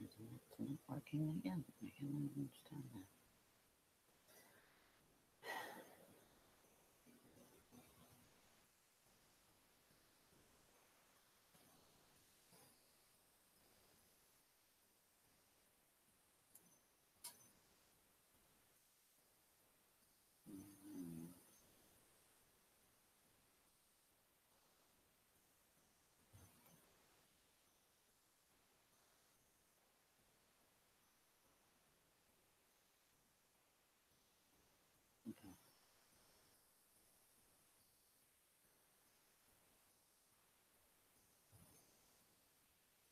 It's not working again. I can't understand that.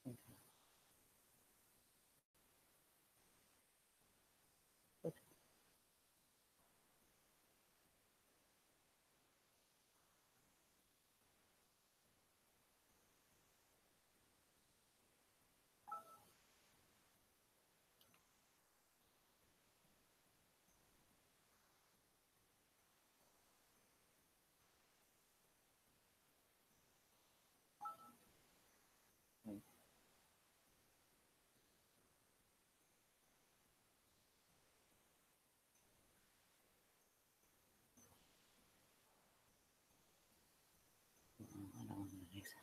Okay. Okay. Okay. I don't want to mix it.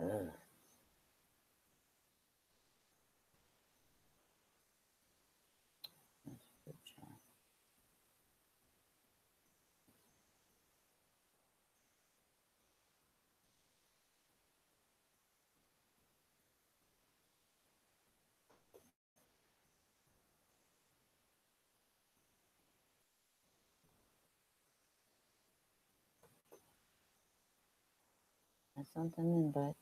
Ugh. That's a good job. That's something in, but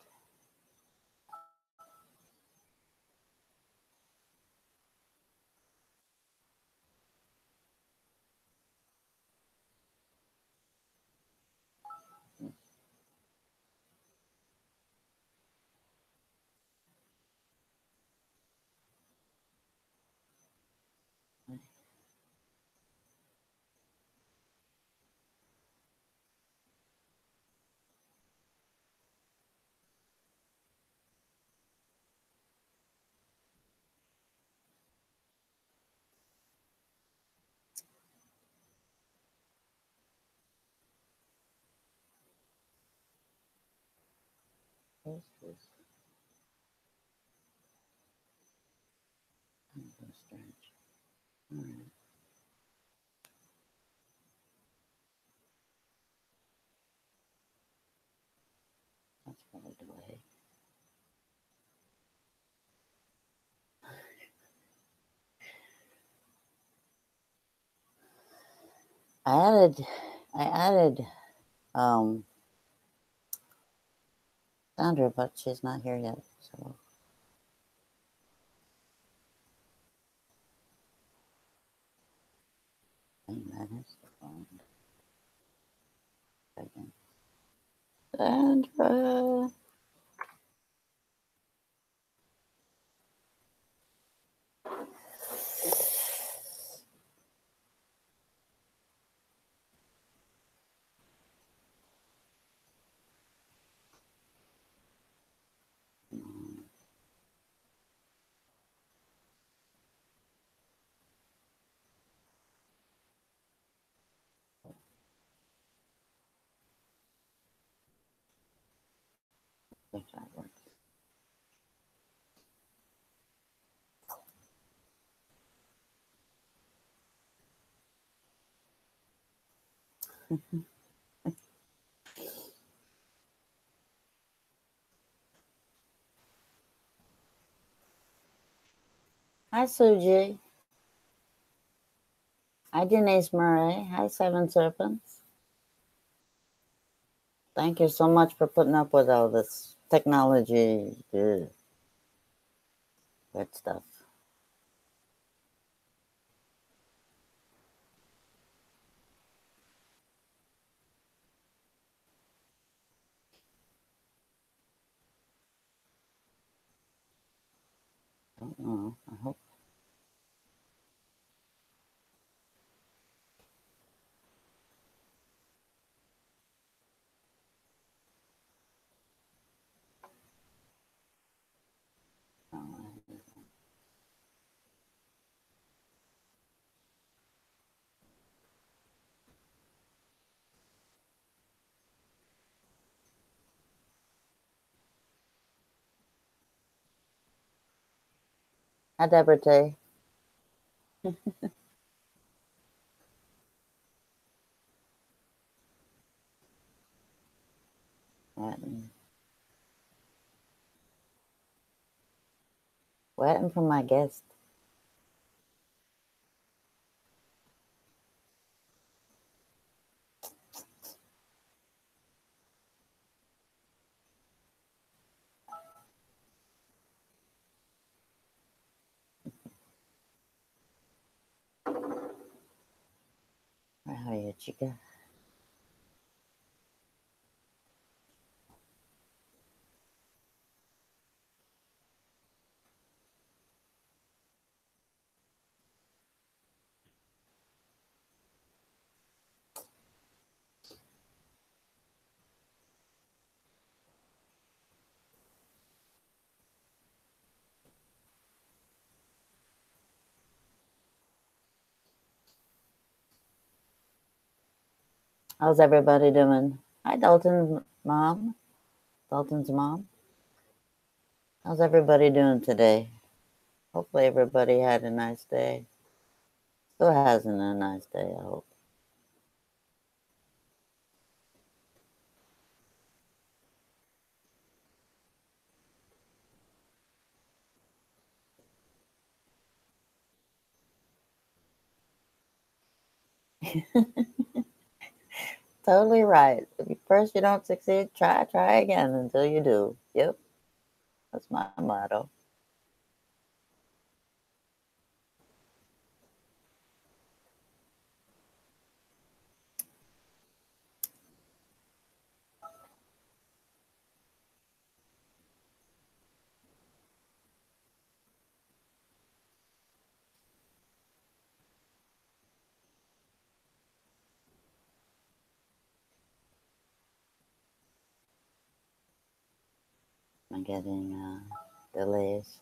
this is so strange. All right. That's probably the way. I added, I added, um, Sandra, but she's not here yet. So, that is the phone. Second. Sandra. If that works. Hi, Suji. Hi, Denise Murray. Hi, Seven Serpents. Thank you so much for putting up with all this technology. Ugh. Good stuff. I don't know. I hope. Hi, Deborah. Waiting, waiting for my guest. How are you, chica? How's everybody doing? Hi, Dalton's mom. Dalton's mom. How's everybody doing today? Hopefully everybody had a nice day. Still hasn't a nice day, I hope. Totally right. If first you don't succeed, try again until you do. Yep, that's my motto. I'm getting delays.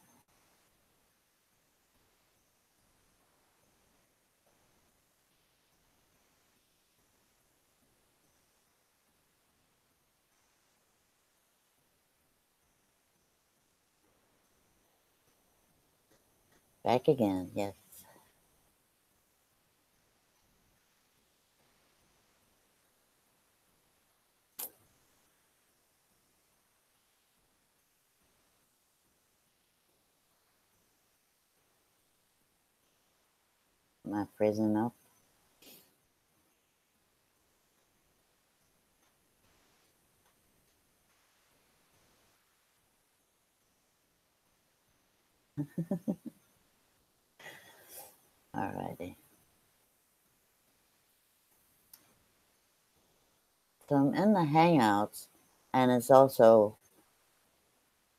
Back again, yes. Am I freezing up? Alrighty. So I'm in the Hangouts, and it's also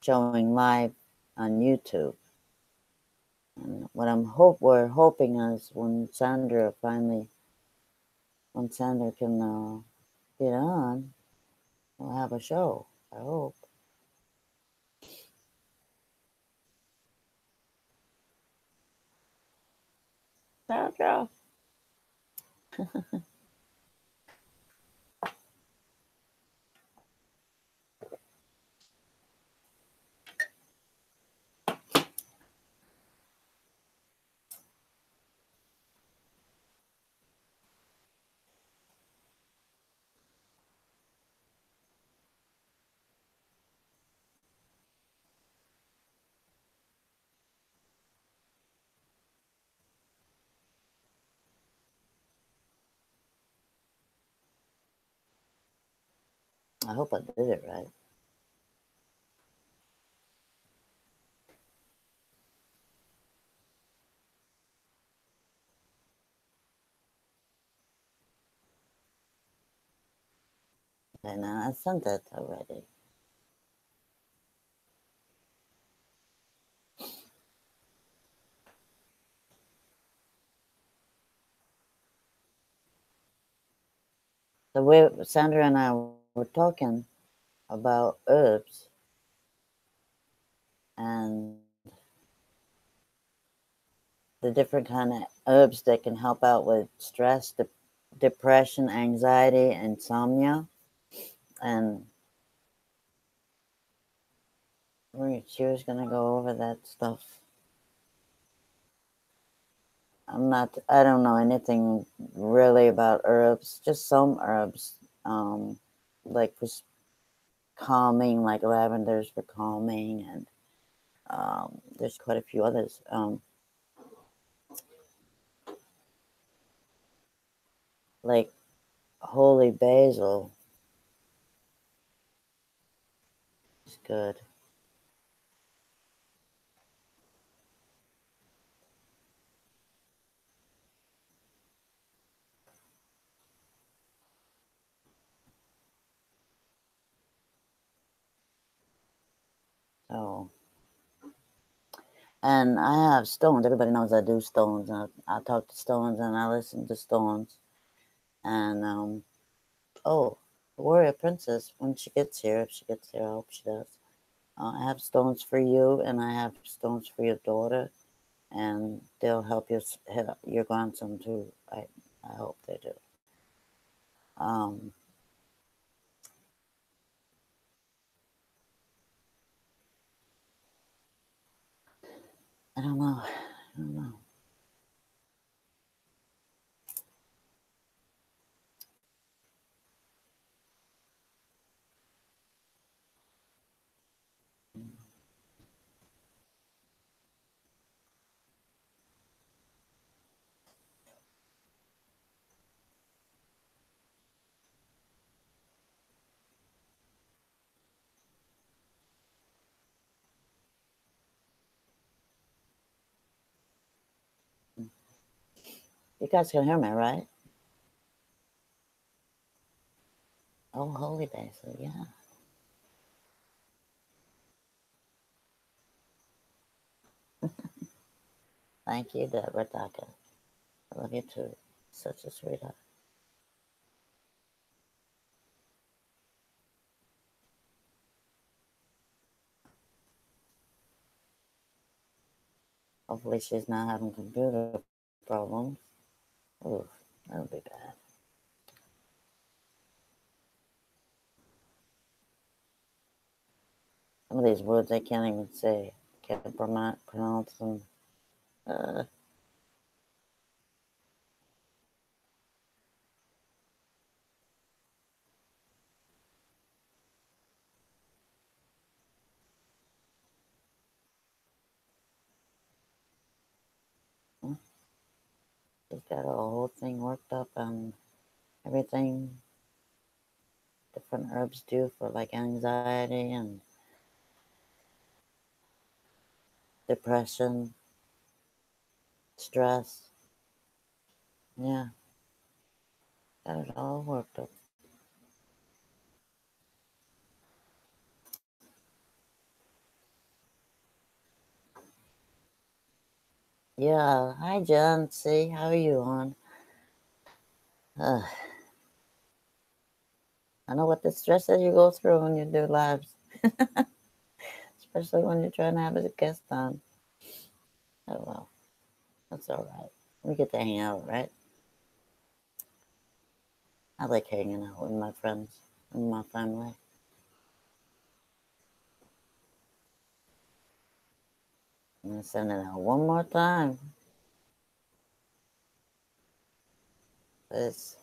showing live on YouTube. And what we're hoping is when Sandra can get on, we'll have a show. I hope. Sandra. I hope I did it right. And I sent it already. The way Sandra and I were talking about herbs and the different kind of herbs that can help out with stress, depression, anxiety, insomnia, and she was gonna go over that stuff. I don't know anything really about herbs, just some herbs, like for calming, like lavenders for calming, and there's quite a few others. Like holy basil is good. So, and I have stones. Everybody knows I do stones. I talk to stones and I listen to stones. And oh, warrior princess, when she gets here, if she gets here, I hope she does. I have stones for you, and I have stones for your daughter, and they'll help your grandson too. I hope they do. Um, I don't know. I don't know. You guys can hear me, right? Oh, holy basil, yeah. Thank you, Deborah Tucker. I love you too. Such a sweetheart. Hopefully she's not having computer problems. Oof, that'll be bad. Some of these words I can't even say. Can't pronounce them. Uh, she's got a whole thing worked up on everything different herbs do for like anxiety and depression, stress. Yeah, got it all worked up. Yeah, hi John. See, how are you on? Uh, I know what the stress that you go through when you do lives, especially when you're trying to have a guest on. Oh well, that's all right. We get to hang out, right? I like hanging out with my friends and my family. I'm gonna send it out one more time. It's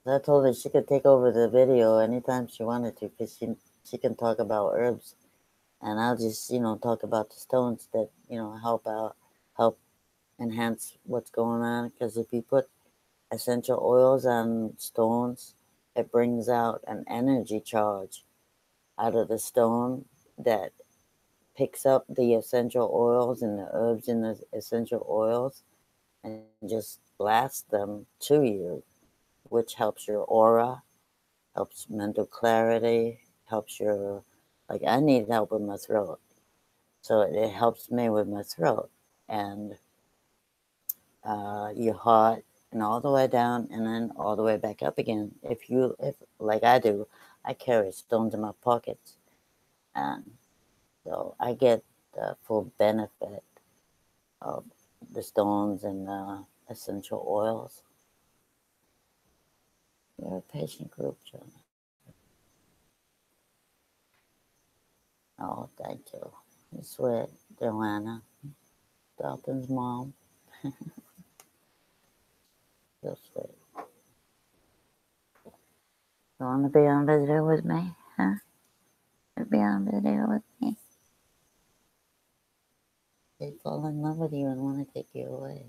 I told her she could take over the video anytime she wanted to because she can talk about herbs and I'll just talk about the stones that help enhance what's going on because if you put essential oils on stones it brings out an energy charge out of the stone that picks up the essential oils and the herbs in the essential oils and just blasts them to you, which helps your aura, helps mental clarity, helps your, like, I need help with my throat. So it helps me with my throat and your heart and all the way down and then all the way back up again. If like I do, I carry stones in my pockets. And so I get the full benefit of the stones and the essential oils. You're a patient group, Jonah. Oh, thank you. You sweet, Joanna. Dalton's mom. So sweet. You want to be on video with me? Huh? You be on video with me? They fall in love with you and want to take you away.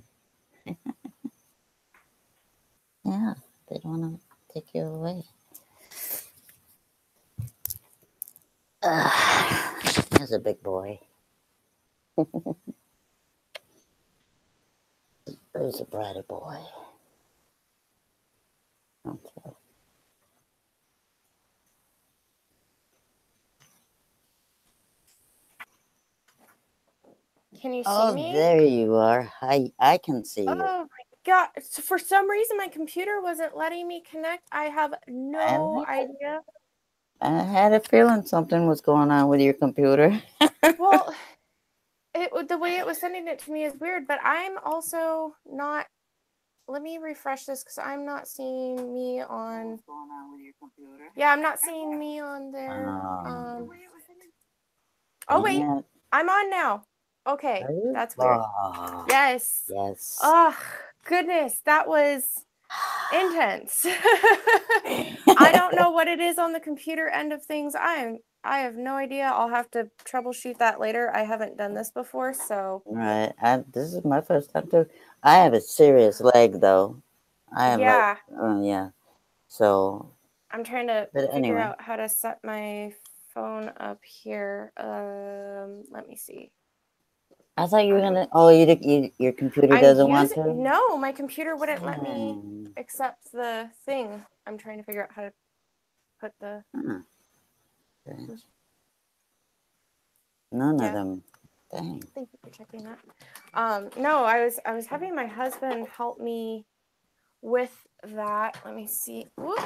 Yeah, they want to take you away. He's a big boy. He's a brighter boy. Okay. Can you see Oh, me? there you are. I can see you. Oh my god. So for some reason my computer wasn't letting me connect. I have no idea. I had a feeling something was going on with your computer. Well, the way it was sending it to me is weird, but I'm also not. Let me refresh this because I'm not seeing me on. What's going on with your computer? Yeah, I'm not seeing me on there. Oh wait, Yeah. I'm on now. Okay, Are you? that's weird. Oh, Yes. yes. Oh goodness, that was intense. I don't know what it is on the computer end of things. I have no idea. I'll have to troubleshoot that later. I haven't done this before, so. Right. This is my first time too. I have a serious leg though. I have Yeah. yeah. So. I'm trying to But figure anyway. out how to set my phone up here. Let me see. I thought you were gonna. Oh, your computer doesn't want to. No, my computer wouldn't let me accept the thing. I'm trying to figure out how to put the. None of them. Dang. Thank you for checking that. No, I was having my husband help me with that. Let me see. Whoop.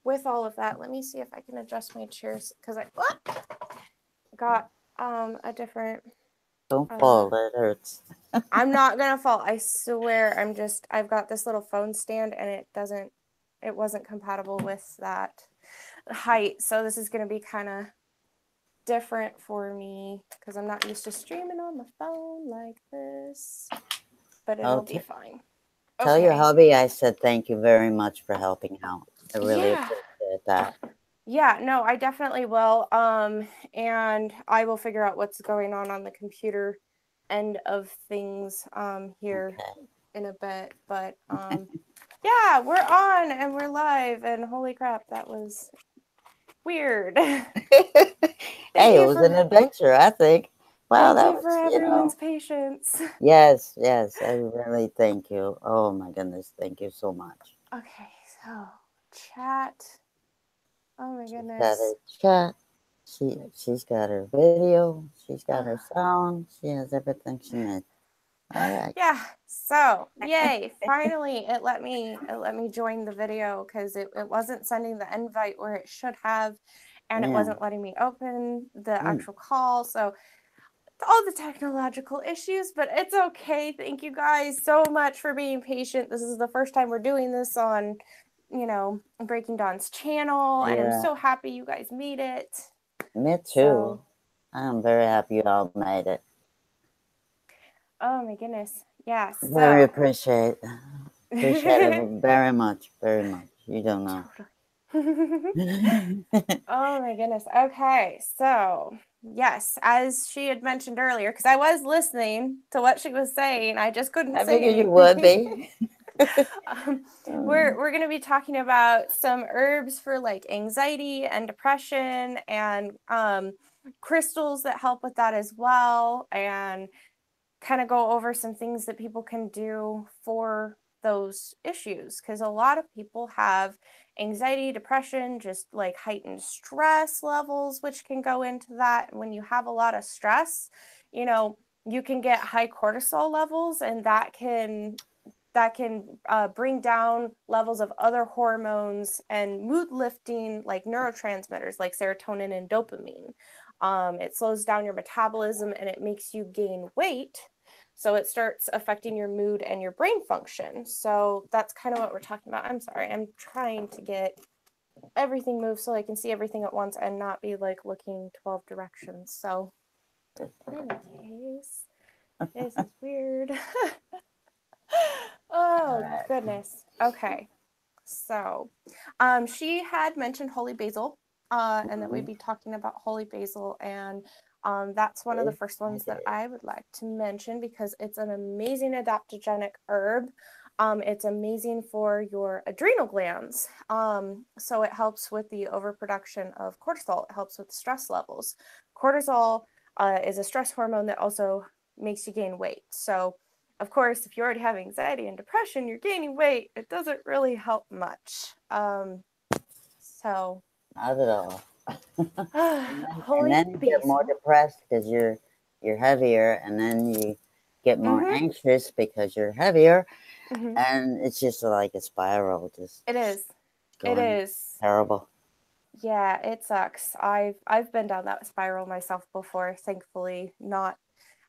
With all of that, let me see if I can adjust my chairs because I got a different. Don't fall. That hurts. I'm not gonna fall. I swear. I've got this little phone stand and it wasn't compatible with that height. So this is gonna be kind of different for me because I'm not used to streaming on the phone like this, but it'll be fine. Tell your hubby I said thank you very much for helping out. I really appreciate that. Yeah, no, I definitely will. And I will figure out what's going on the computer end of things here in a bit. But yeah, we're on and we're live, and holy crap, that was weird. Hey, it was an adventure, I think. Wow, thank you for everyone's patience. Yes, yes, I really thank you. Oh my goodness, thank you so much. Okay, so chat. Oh my goodness. Got her chat. She's got her video. She's got her sound. She has everything she needs. All right. Yeah. So yay! Finally, it let me join the video because it wasn't sending the invite where it should have, and it wasn't letting me open the actual call. So all the technological issues, but it's okay. Thank you guys so much for being patient. This is the first time we're doing this on, Breaking Dawn's channel, and I'm so happy you guys made it. Me too. I'm very happy you all made it. Oh my goodness. Yeah. Very appreciate it very much, very much. You don't know. Oh my goodness. Okay. So yes, as she had mentioned earlier, because I was listening to what she was saying, I just couldn't say anything. You would be. We're going to be talking about some herbs for like anxiety and depression, and crystals that help with that as well, and kind of go over some things that people can do for those issues, because a lot of people have anxiety, depression, just like heightened stress levels, which can go into that. And when you have a lot of stress, you can get high cortisol levels, and that can bring down levels of other hormones and mood lifting like neurotransmitters like serotonin and dopamine. It slows down your metabolism and it makes you gain weight. So it starts affecting your mood and your brain function. So that's kind of what we're talking about. I'm sorry, I'm trying to get everything moved so I can see everything at once and not be like looking 12 directions. So in any case, this is weird. Oh, goodness. Okay. So she had mentioned holy basil, and that we'd be talking about holy basil. And that's one of the first ones that I would like to mention because it's an amazing adaptogenic herb. It's amazing for your adrenal glands. So it helps with the overproduction of cortisol. It helps with stress levels. Cortisol is a stress hormone that also makes you gain weight. So of course, if you already have anxiety and depression, you're gaining weight, it doesn't really help much. So Not at all. And holy then you get more basil. depressed because you're heavier, and then you get more anxious because you're heavier, and it's just like a spiral. Just It is. It going is. terrible. Yeah, it sucks. I've been down that spiral myself before, thankfully not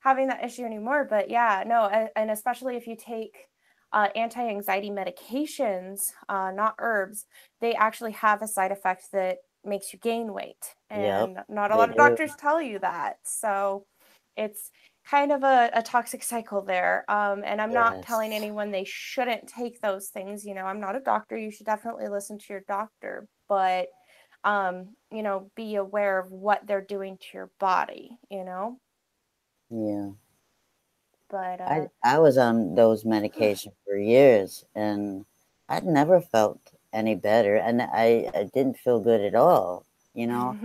having that issue anymore. But yeah, no, and especially if you take anti-anxiety medications, not herbs, they actually have a side effect that makes you gain weight. Yep, And not a they lot of do. doctors tell you that. So it's kind of a toxic cycle there. And I'm not telling Yes. anyone they shouldn't take those things. You know, I'm not a doctor. You should definitely listen to your doctor. But you know, be aware of what they're doing to your body, you know? Yeah. But I was on those medications for years, and I'd never felt any better, and I didn't feel good at all, you know?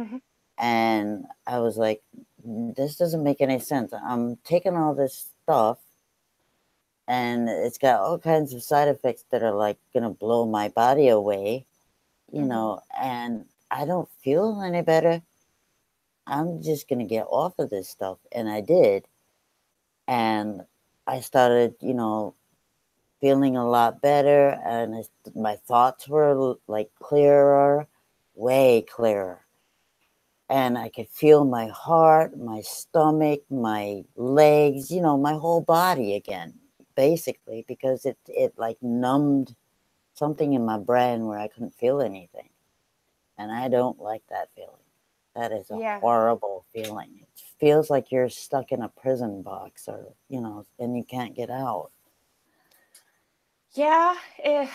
And I was like, this doesn't make any sense. I'm taking all this stuff, and it's got all kinds of side effects that are like gonna blow my body away, you know, and I don't feel any better. I'm just gonna get off of this stuff. And I did. And I started, you know, feeling a lot better, and my thoughts were like clearer, way clearer. And I could feel my heart, my stomach, my legs, you know, my whole body again, basically, because it like numbed something in my brain where I couldn't feel anything. And I don't like that feeling. That is a yeah. horrible feeling. It feels like you're stuck in a prison box, or, you know, and you can't get out. Yeah,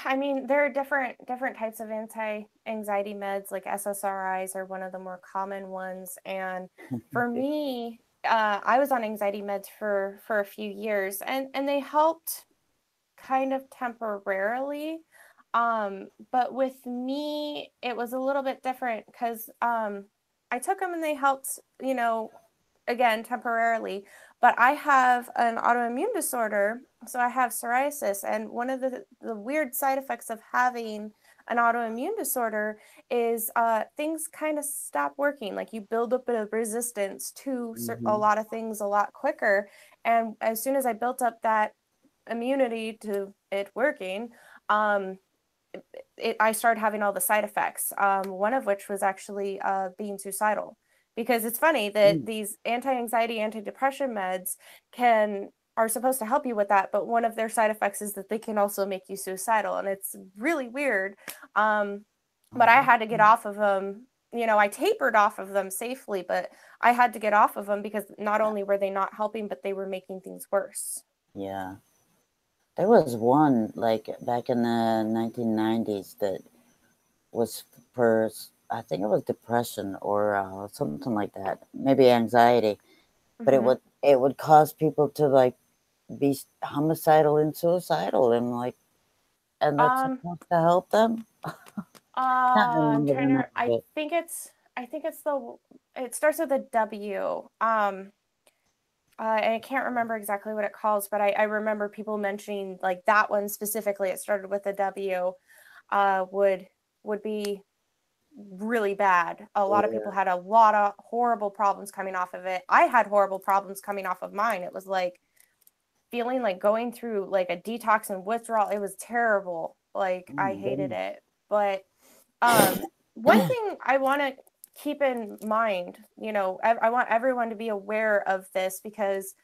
I mean, there are different types of anti-anxiety meds, like SSRIs are one of the more common ones. And for me, I was on anxiety meds for a few years, and they helped kind of temporarily. But with me, it was a little bit different because I took them and they helped, you know, again temporarily. But I have an autoimmune disorder, so I have psoriasis, and one of the weird side effects of having an autoimmune disorder is things kind of stop working. Like you build up a resistance to a lot of things a lot quicker. And as soon as I built up that immunity to it working, I started having all the side effects. One of which was actually being suicidal, because it's funny that these anti-anxiety, antidepressant meds are supposed to help you with that, but one of their side effects is that they can also make you suicidal, and it's really weird. But I had to get off of them. You know, I tapered off of them safely, but I had to get off of them because not only were they not helping, but they were making things worse. Yeah. There was one, like, back in the 1990s that was for, I think it was depression or something like that, maybe anxiety. But it would cause people to like be homicidal and suicidal, and like, and that's Um, supposed to help them. Can't I'm remember the trying name to. of it. I think it's the. It starts with a W. And I can't remember exactly what it calls, but I remember people mentioning like that one specifically. It started with a W. Would be really bad. A lot of people Yeah. had a lot of horrible problems coming off of it. I had horrible problems coming off of mine. It was like feeling like going through like a detox and withdrawal. It was terrible. Like Oh I my hated goodness. it. But one thing I want to keep in mind, I want everyone to be aware of this, because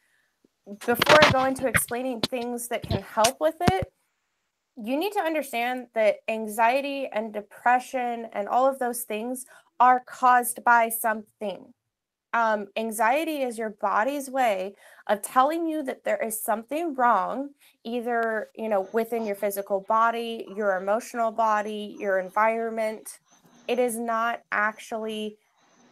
before I go into explaining things that can help with it, you need to understand that anxiety and depression and all of those things are caused by something. Anxiety is your body's way of telling you that there is something wrong, either, within your physical body, your emotional body, your environment. It is not actually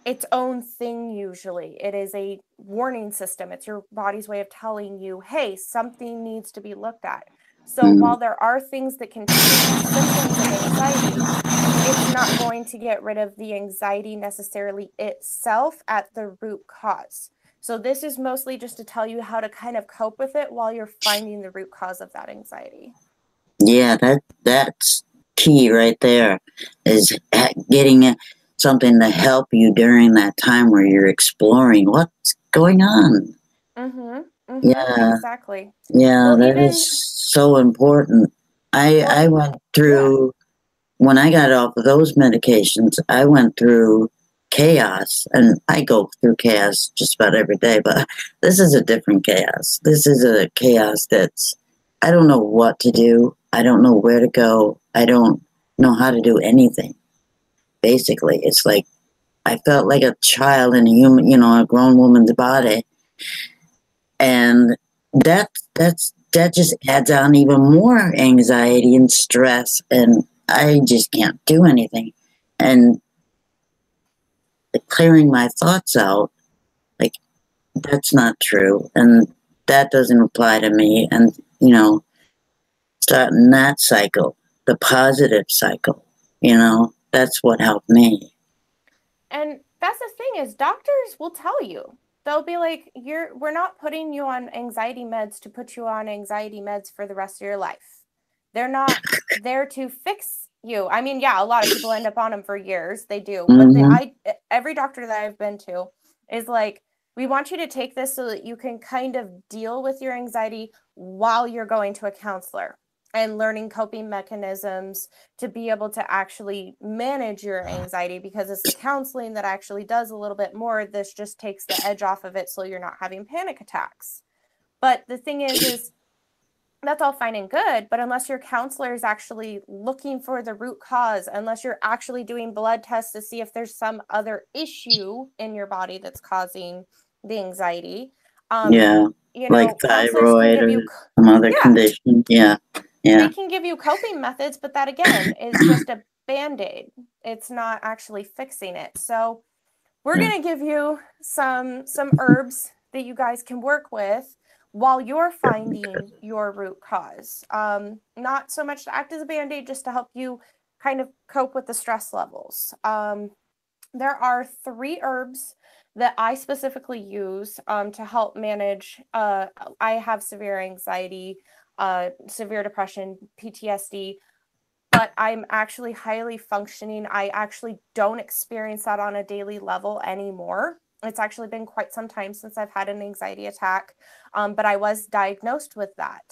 its own thing. Usually it is a warning system. It's your body's way of telling you, hey, something needs to be looked at. So while there are things that can treat symptoms of anxiety, it's not going to get rid of the anxiety necessarily itself at the root cause. So this is mostly just to tell you how to kind of cope with it while you're finding the root cause of that anxiety. Yeah, that's key right there, is getting something to help you during that time where you're exploring what's going on. Yeah, Exactly. yeah, Well, that even is so important. I went through, when I got off of those medications, I went through chaos, and I go through chaos just about every day, but this is a different chaos. This is a chaos that's, I don't know what to do. I don't know where to go. I don't know how to do anything. Basically, it's like I felt like a child in a human, a grown woman's body, and that just adds on even more anxiety and stress, and I just can't do anything. And clearing my thoughts out, like, that's not true, and that doesn't apply to me. And starting that cycle, the positive cycle, that's what helped me. And that's the thing, is doctors will tell you. They'll be like, we're not putting you on anxiety meds to put you on anxiety meds for the rest of your life. They're not there to fix you. I mean, yeah, a lot of people end up on them for years. They do. But every doctor that I've been to is like, we want you to take this so that you can kind of deal with your anxiety while you're going to a counselor and learning coping mechanisms to be able to actually manage your anxiety, because it's the counseling that actually does a little bit more. This just takes the edge off of it so you're not having panic attacks. But the thing is that's all fine and good, but unless your counselor is actually looking for the root cause, unless you're actually doing blood tests to see if there's some other issue in your body that's causing the anxiety, like counselors can thyroid give or you some other condition. They can give you coping methods, but that again is just a band-aid. It's not actually fixing it. So we're going to give you some herbs that you guys can work with while you're finding your root cause. Not so much to act as a band-aid, just to help you kind of cope with the stress levels. There are 3 herbs that I specifically use to help manage. I have severe anxiety, severe depression, PTSD, but I'm actually highly functioning. I actually don't experience that on a daily level anymore. It's actually been quite some time since I've had an anxiety attack, but I was diagnosed with that.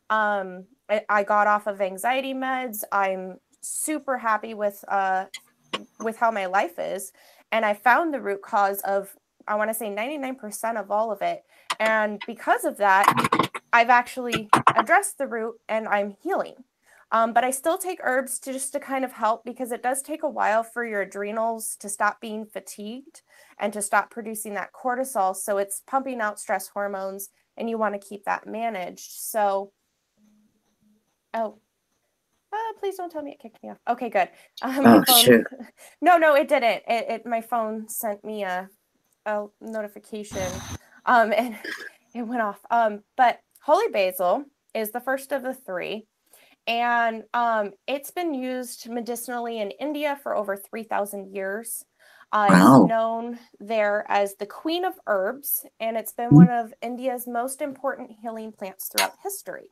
I got off of anxiety meds. I'm super happy with how my life is, and I found the root cause of, I want to say, 99% of all of it. And because of that, I've actually addressed the root and I'm healing. But I still take herbs just to kind of help, because it does take a while for your adrenals to stop being fatigued and to stop producing that cortisol. So it's pumping out stress hormones, and you want to keep that managed. So, please don't tell me it kicked me off. Okay, good. My phone. Sure. No, it didn't. My phone sent me a notification, and it went off. But holy basil is the first of the 3. And it's been used medicinally in India for over 3,000 years. It's known there as the Queen of Herbs, and it's been one of India's most important healing plants throughout history.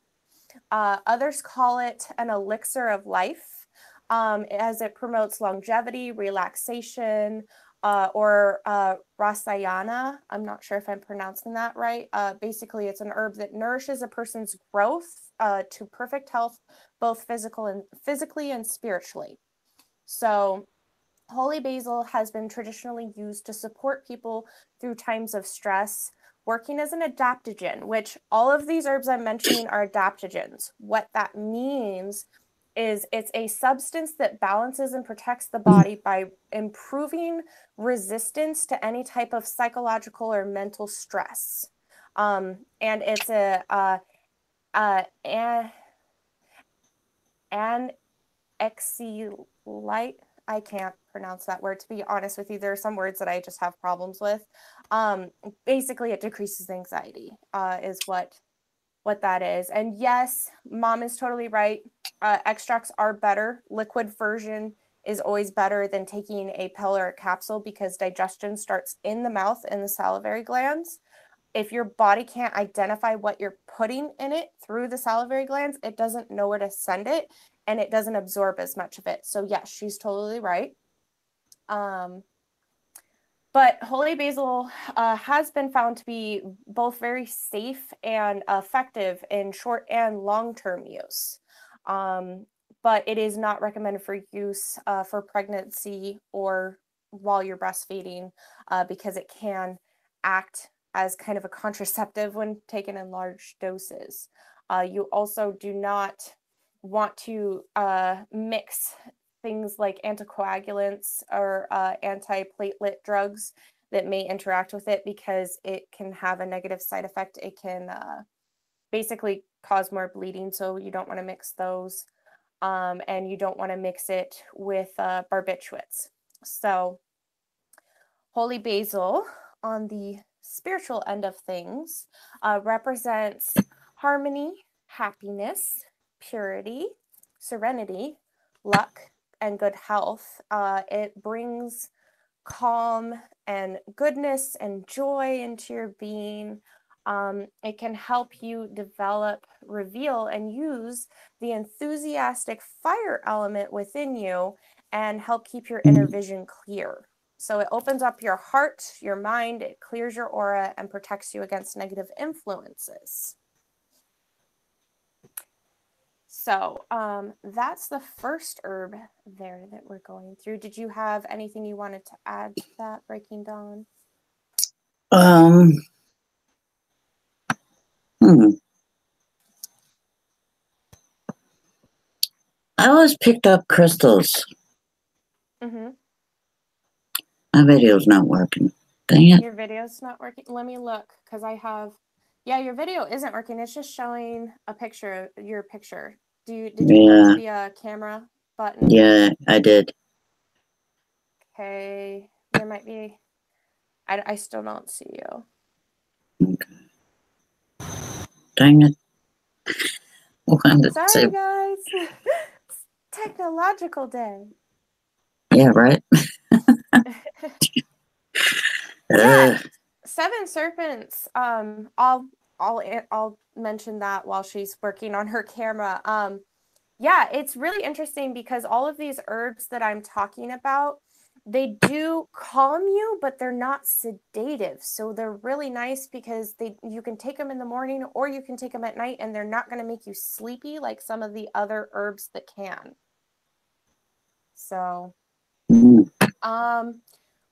Others call it an elixir of life, as it promotes longevity, relaxation, or rasayana. I'm not sure if I'm pronouncing that right. Basically, it's an herb that nourishes a person's growth to perfect health, both physically and spiritually. So Holy basil has been traditionally used to support people through times of stress, working as an adaptogen, which all of these herbs I'm mentioning are adaptogens. What that means is it's a substance that balances and protects the body by improving resistance to any type of psychological or mental stress. And it's an exelite. I can't pronounce that word, to be honest with you. There are some words that I just have problems with. Basically, it decreases anxiety, is what that is. And yes, mom is totally right. Extracts are better. Liquid version is always better than taking a pill or a capsule because digestion starts in the mouth and the salivary glands. If your body can't identify what you're putting in it through the salivary glands, it doesn't know where to send it and it doesn't absorb as much of it. So yes, she's totally right. But holy basil has been found to be both very safe and effective in short and long-term use. But it is not recommended for use for pregnancy or while you're breastfeeding because it can act as kind of a contraceptive when taken in large doses. You also do not want to mix things like anticoagulants or antiplatelet drugs that may interact with it because it can have a negative side effect. It can basically cause more bleeding, so you don't want to mix those. And you don't want to mix it with barbiturates. So holy basil, on the spiritual end of things, represents harmony, happiness, purity, serenity, luck, and good health. It brings calm and goodness and joy into your being. It can help you develop, reveal, and use the enthusiastic fire element within you and help keep your inner vision clear. So it opens up your heart, your mind, it clears your aura, and protects you against negative influences. So that's the first herb there that we're going through. Did you have anything you wanted to add to that, Breaking Dawn? I always picked up crystals. Mm-hmm. My video's not working. Dang it. Your video's not working? Let me look, because I have... Yeah, your video isn't working. It's just showing a picture, your picture. Did you click the camera button? Yeah, I did. Okay. There might be... I still don't see you. Okay. Dang it. Sorry, guys. It's technological day. Yeah, right? Yeah, Seven Serpents. I'll mention that while she's working on her camera. Yeah, it's really interesting because all of these herbs that I'm talking about, they do calm you, but they're not sedative. So they're really nice because you can take them in the morning or you can take them at night and they're not going to make you sleepy like some of the other herbs that can. So,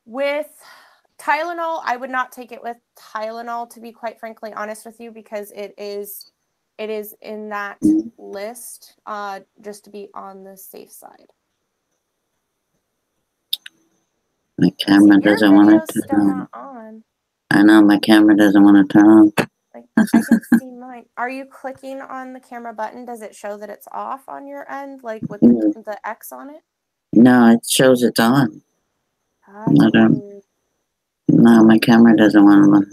with Tylenol, I would not take it with Tylenol, to be quite frankly honest with you, because it is in that list, just to be on the safe side. My camera doesn't want to turn on. I know, my camera doesn't want to turn on. Like, I can see mine. Are you clicking on the camera button? Does it show that it's off on your end, like with the X on it? No, it shows it's on. No, my camera doesn't want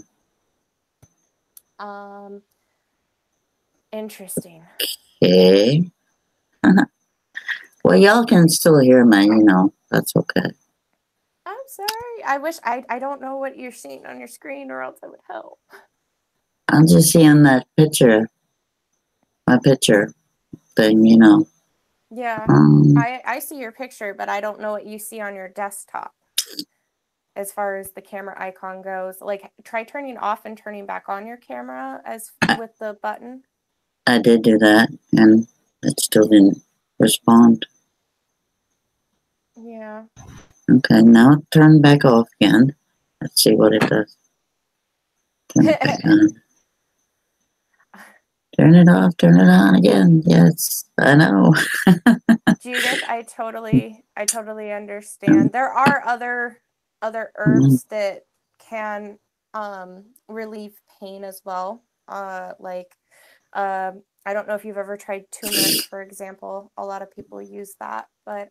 to. Interesting. Okay. Well, y'all can still hear me, that's okay. I'm sorry. I wish I don't know what you're seeing on your screen, or else I would help. I'm just seeing that picture. My picture thing, Yeah. I see your picture, but I don't know what you see on your desktop. As far as the camera icon goes, like, try turning off and turning back on your camera with the button. I did do that, and it still didn't respond. Yeah. Okay, now turn back off again. Let's see what it does. Turn it back on. Turn it off, turn it on again. Yes, I know. Judith, I totally understand. There are other herbs that can relieve pain as well. I don't know if you've ever tried turmeric, for example. A lot of people use that, but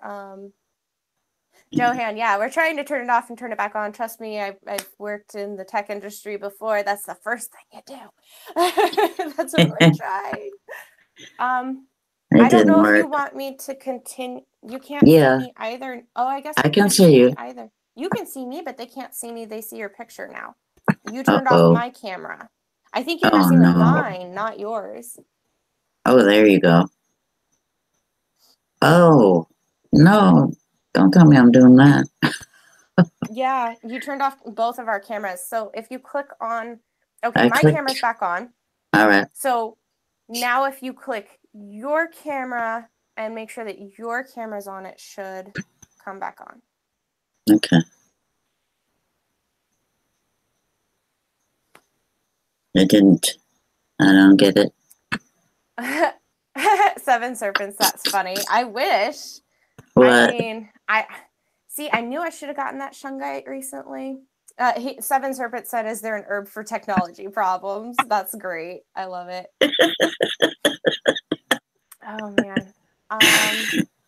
Johan, yeah, we're trying to turn it off and turn it back on. Trust me, I've worked in the tech industry before. That's the first thing you do. That's what we're trying. I don't know if you want me to continue. You can't see me either. Oh, I guess I can see you. Either. You can see me, but they can't see me. They see your picture now. You turned off my camera. I think you're messing with mine, not yours. Oh, there you go. Oh, no. Don't tell me I'm doing that. Yeah, you turned off both of our cameras. So if you click on, okay, my camera's back on. All right. So now if you click your camera and make sure that your camera's on, it should come back on. Okay. I didn't. I don't get it. Seven Serpents, that's funny. I wish. What? I mean, I knew I should have gotten that shungite recently. Seven Serpents said, "Is there an herb for technology problems?" That's great. I love it. Oh man.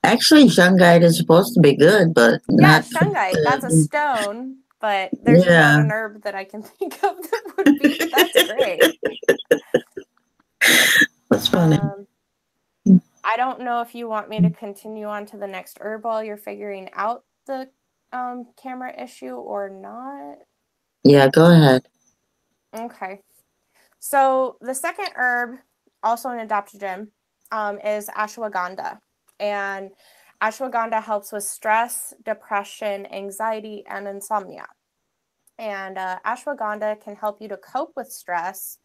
Actually, shungite is supposed to be good, but yeah, shungite. That's a stone, but there's not an herb that I can think of that would be. That's great. That's funny. I don't know if you want me to continue on to the next herb while you're figuring out the camera issue or not. Yeah, go ahead. Okay. So the second herb, also an adaptogen, is ashwagandha. And ashwagandha helps with stress, depression, anxiety, and insomnia. And ashwagandha can help you to cope with stress.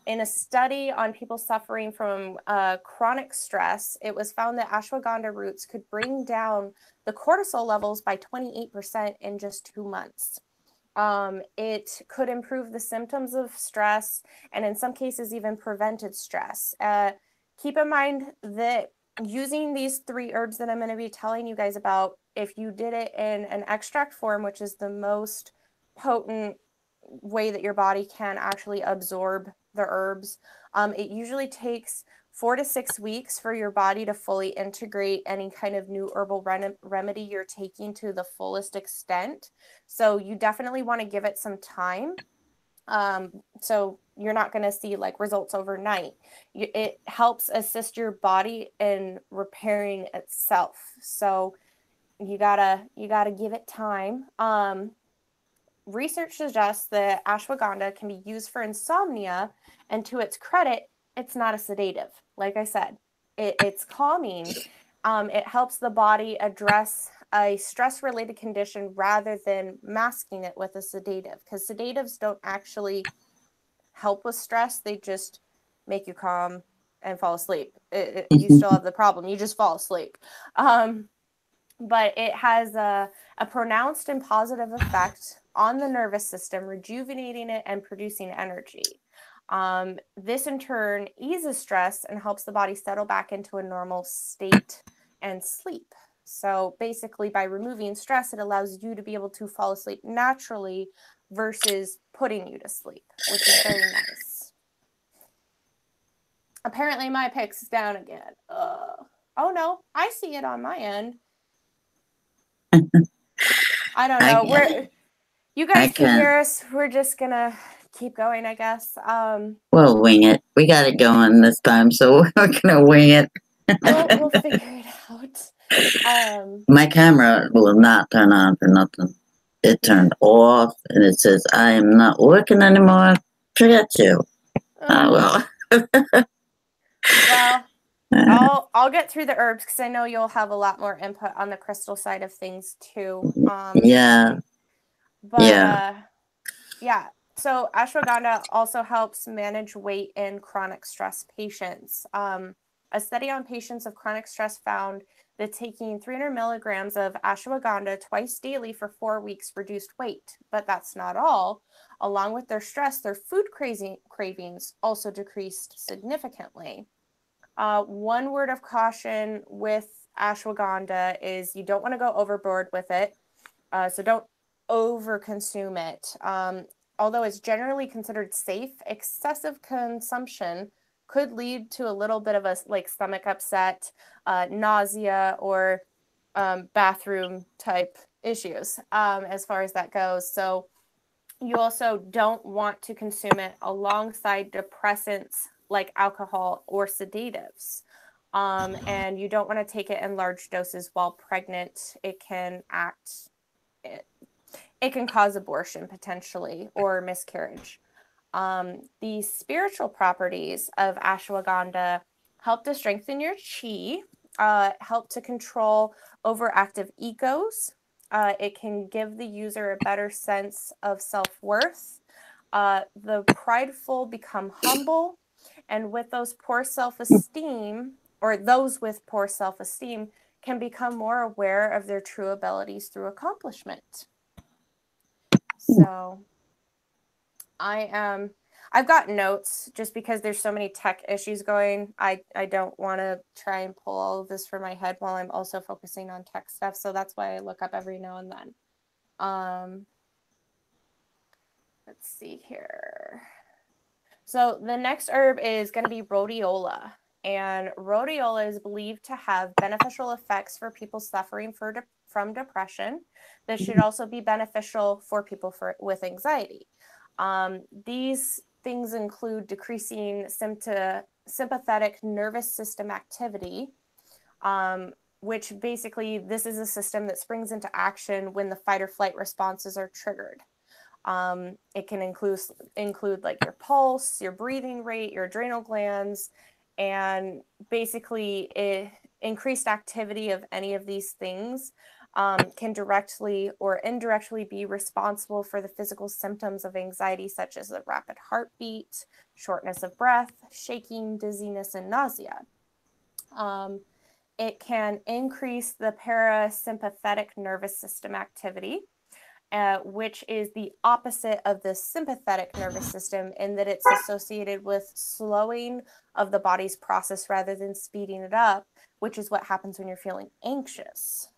In a study on people suffering from chronic stress, it was found that ashwagandha roots could bring down the cortisol levels by 28% in just 2 months. It could improve the symptoms of stress and in some cases even prevented stress. Keep in mind that using these 3 herbs that I'm going to be telling you guys about, if you did it in an extract form, which is the most potent way that your body can actually absorb the herbs, it usually takes 4 to 6 weeks for your body to fully integrate any kind of new herbal remedy you're taking to the fullest extent. So you definitely want to give it some time. So you're not going to see like results overnight. It helps assist your body in repairing itself. So you gotta give it time. Research suggests that ashwagandha can be used for insomnia, and to its credit, it's not a sedative. Like I said, it's calming. It helps the body address a stress-related condition rather than masking it with a sedative, because sedatives don't actually help with stress. They just make you calm and fall asleep. You still have the problem. You just fall asleep. But it has a pronounced and positive effect on the nervous system, rejuvenating it and producing energy. This in turn eases stress and helps the body settle back into a normal state and sleep. So basically, by removing stress, it allows you to be able to fall asleep naturally versus putting you to sleep, which is very nice. Apparently, my pic's down again. Oh no, I see it on my end. I don't know. You guys can hear us. We're just gonna keep going, I guess. We'll wing it. We got it going this time, so we're gonna wing it. We'll figure it out. My camera will not turn on for nothing. It turned off, and it says, "I am not working anymore. Forget you." Well. Well, I'll get through the herbs because I know you'll have a lot more input on the crystal side of things too. Yeah. But yeah. So ashwagandha also helps manage weight in chronic stress patients. A study on patients of chronic stress found that taking 300 milligrams of ashwagandha twice daily for 4 weeks reduced weight. But that's not all. Along with their stress, their food cravings also decreased significantly. One word of caution with ashwagandha is you don't want to go overboard with it. So don't over-consume it. Although it's generally considered safe, excessive consumption could lead to a little bit of a stomach upset, nausea, or bathroom type issues as far as that goes. So you also don't want to consume it alongside depressants like alcohol or sedatives. And you don't want to take it in large doses while pregnant. It can cause abortion potentially or miscarriage. The spiritual properties of ashwagandha help to strengthen your chi, help to control overactive egos. It can give the user a better sense of self-worth. The prideful become humble, and with those poor self-esteem, or those with poor self-esteem, can become more aware of their true abilities through accomplishment. So I've got notes just because there's so many tech issues going. I don't want to try and pull all of this from my head while I'm also focusing on tech stuff. So that's why I look up every now and then. Let's see here. So the next herb is going to be rhodiola. And rhodiola is believed to have beneficial effects for people suffering from depression. This should also be beneficial for people with anxiety. These things include decreasing sympathetic nervous system activity, which basically this is a system that springs into action when the fight or flight responses are triggered. It can include like your pulse, your breathing rate, your adrenal glands, and basically increased activity of any of these things can directly or indirectly be responsible for the physical symptoms of anxiety, such as a rapid heartbeat, shortness of breath, shaking, dizziness, and nausea. It can increase the parasympathetic nervous system activity, which is the opposite of the sympathetic nervous system in that it's associated with slowing of the body's process rather than speeding it up, which is what happens when you're feeling anxious.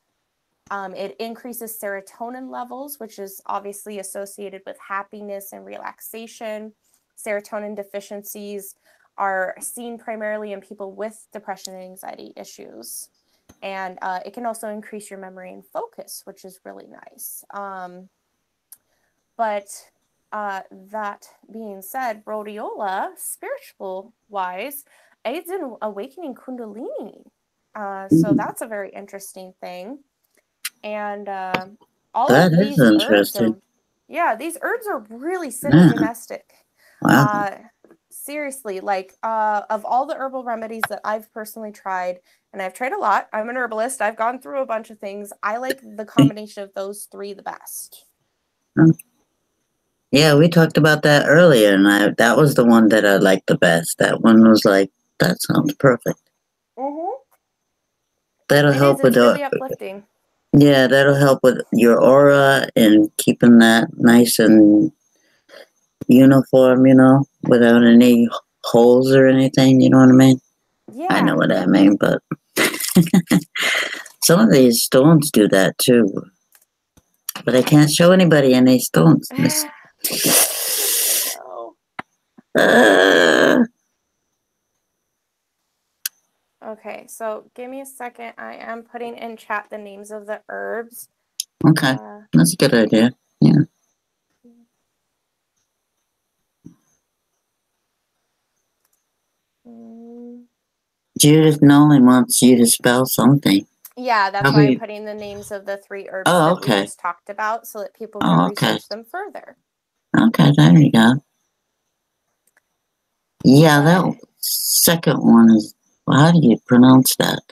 It increases serotonin levels, which is obviously associated with happiness and relaxation. Serotonin deficiencies are seen primarily in people with depression and anxiety issues. And it can also increase your memory and focus, which is really nice. But that being said, rhodiola, spiritual-wise, aids in awakening kundalini. So that's a very interesting thing. And all That of is these interesting. these herbs are really synergistic. Wow. Seriously, of all the herbal remedies that I've personally tried, and I've tried a lot, I'm an herbalist, I've gone through a bunch of things, I like the combination of those three the best. Yeah, we talked about that earlier, and that was the one that I liked the best. That one was like, that sounds perfect. That'll help with it's really uplifting. Yeah, that'll help with your aura and keeping that nice and uniform, without any holes or anything, you know what I mean? Yeah. I know what I mean, but some of these stones do that too. But I can't show anybody any stones. Okay, so give me a second. I am putting in chat the names of the herbs. Okay, that's a good idea. Yeah. Judith Nolan wants you to spell something. Yeah, that's why I'm putting the names of the three herbs that we just talked about so that people can research them further. Okay, there you go. Yeah, that second one is, how do you pronounce that?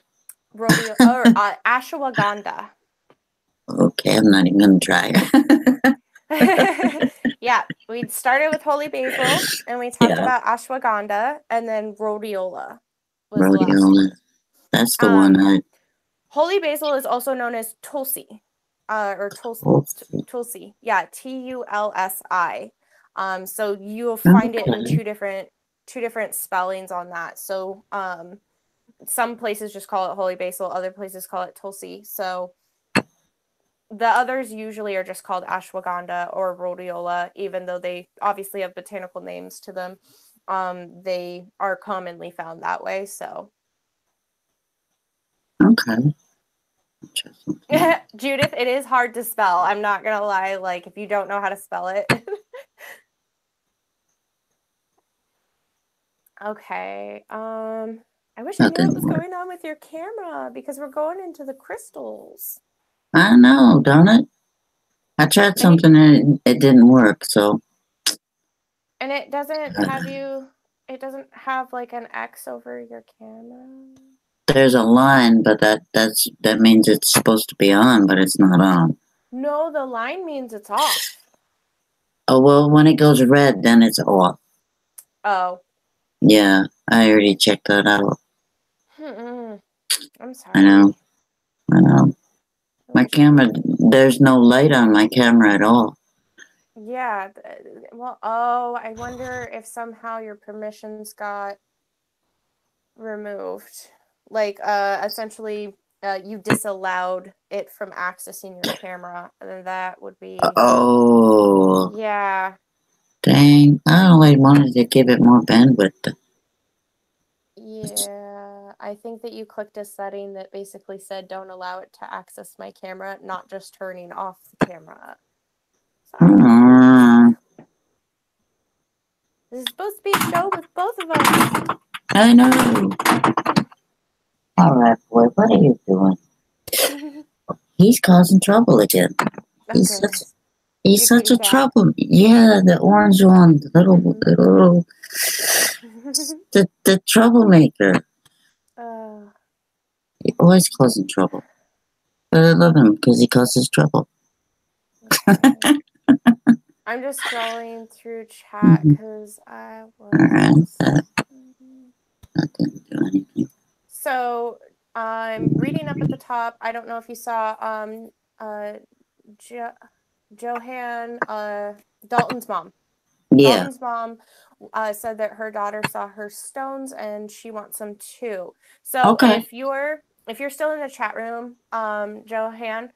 Ashwagandha. Okay, I'm not even going to try. Yeah, we started with holy basil, and we talked about ashwagandha, and then rhodiola was the last one. That's the one Holy basil is also known as tulsi, or tulsi. Yeah, Tulsi. So you'll find it in two different spellings on that. So some places just call it holy basil, other places call it tulsi. So the others usually are just called ashwagandha or rhodiola, even though they obviously have botanical names to them. They are commonly found that way. So Okay. Judith, it is hard to spell. I'm not gonna lie. Like, if you don't know how to spell it. Okay. I wish I knew what was going on with your camera because we're going into the crystals. I know, darn it. I tried something and it didn't work, so. And it doesn't have it doesn't have like an X over your camera. There's a line, but that means it's supposed to be on, but it's not on. No, the line means it's off. Oh, well, when it goes red, then it's off. Oh. Yeah, I already checked that out. I'm sorry. I know. My camera, there's no light on my camera at all. Yeah. Well, I wonder if somehow your permissions got removed. Like, essentially, you disallowed it from accessing your camera. And that would be... Oh. Yeah. Dang. I only wanted to give it more bandwidth. Yeah. I think that you clicked a setting that basically said don't allow it to access my camera, not just turning off the camera. Sorry. This is supposed to be a show with both of us. I know. All right, boy, what are you doing? He's causing trouble again. He's such a trouble. Yeah, the orange one, the little the troublemaker. He always causing trouble. But I love him because he causes trouble. I'm just scrolling through chat because I was... Alright, that didn't do anything. So I'm reading up at the top. I don't know if you saw Johan, Dalton's mom. Yeah. Dalton's mom said that her daughter saw her stones and she wants them too. So if you're still in the chat room, Johan,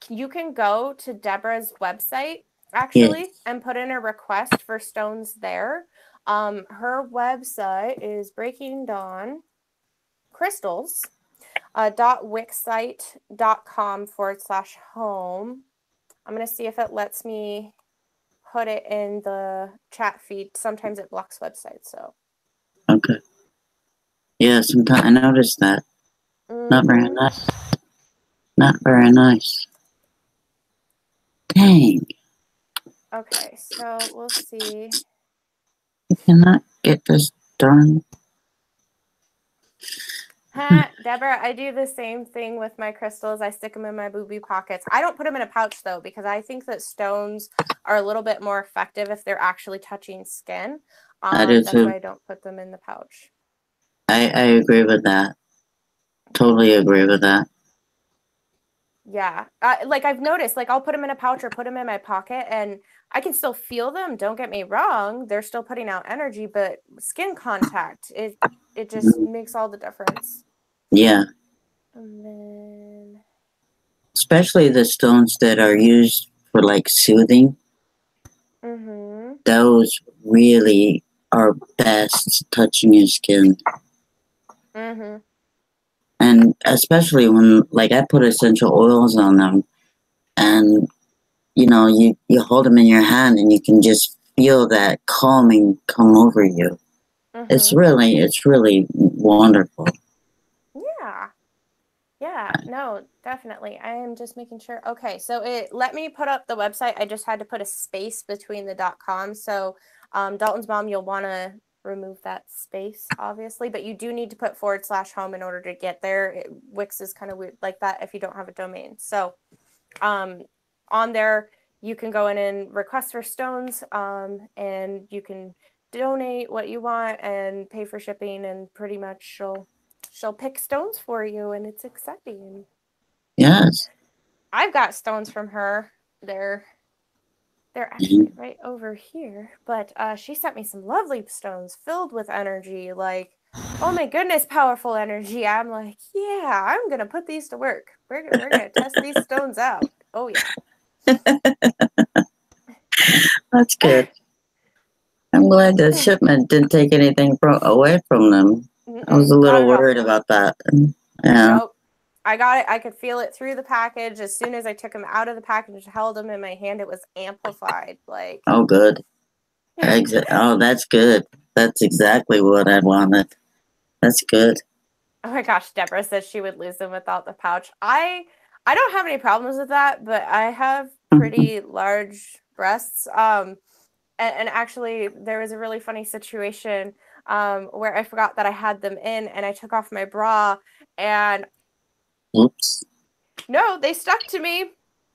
you can go to Deborah's website actually and put in a request for stones there. Her website is Breaking Dawn Crystals .wixsite.com/home. I'm going to see if it lets me put it in the chat feed. Sometimes it blocks websites, so. Okay. Yeah, sometimes I noticed that. Not very nice. Not very nice. Dang. Okay, so we'll see. You cannot get this done. Deborah, I do the same thing with my crystals. I stick them in my booby pockets. I don't put them in a pouch, though, because I think that stones are a little bit more effective if they're actually touching skin. That's why I don't put them in the pouch. I agree with that. Totally agree with that. Yeah. Like, I've noticed, like, I'll put them in a pouch or put them in my pocket, and I can still feel them. Don't get me wrong. They're still putting out energy, but skin contact, it just makes all the difference. Yeah. And then... Especially the stones that are used for, like, soothing. Those really are best touching your skin. And especially when, like, I put essential oils on them, and, you know, you hold them in your hand and you can just feel that calming come over you. It's really wonderful. Yeah, no, definitely. I am just making sure. Okay, so it let me put up the website. I just had to put a space between the .com. So Dalton's mom, you'll want to remove that space, obviously, but you do need to put /home in order to get there. Wix is kind of weird like that if you don't have a domain. So on there, you can go in and request for stones, and you can donate what you want and pay for shipping, and pretty much she'll pick stones for you, and it's exciting. Yes. I've got stones from her. They're actually right over here, but she sent me some lovely stones filled with energy, like, oh my goodness, powerful energy. I'm like, yeah, I'm gonna put these to work. We're gonna test these stones out. Oh yeah. That's good. I'm glad the shipment didn't take anything away from them. I was a Not little at all. worried about that. Yeah. Nope. I got it. I could feel it through the package. As soon as I took them out of the package, held them in my hand, it was amplified. Like, Oh, good. Oh, that's good. That's exactly what I wanted. That's good. oh my gosh, Deborah says she would lose them without the pouch. I don't have any problems with that, but I have pretty large breasts. And actually, there was a really funny situation where I forgot that I had them in, and I took off my bra, and oops. No, they stuck to me,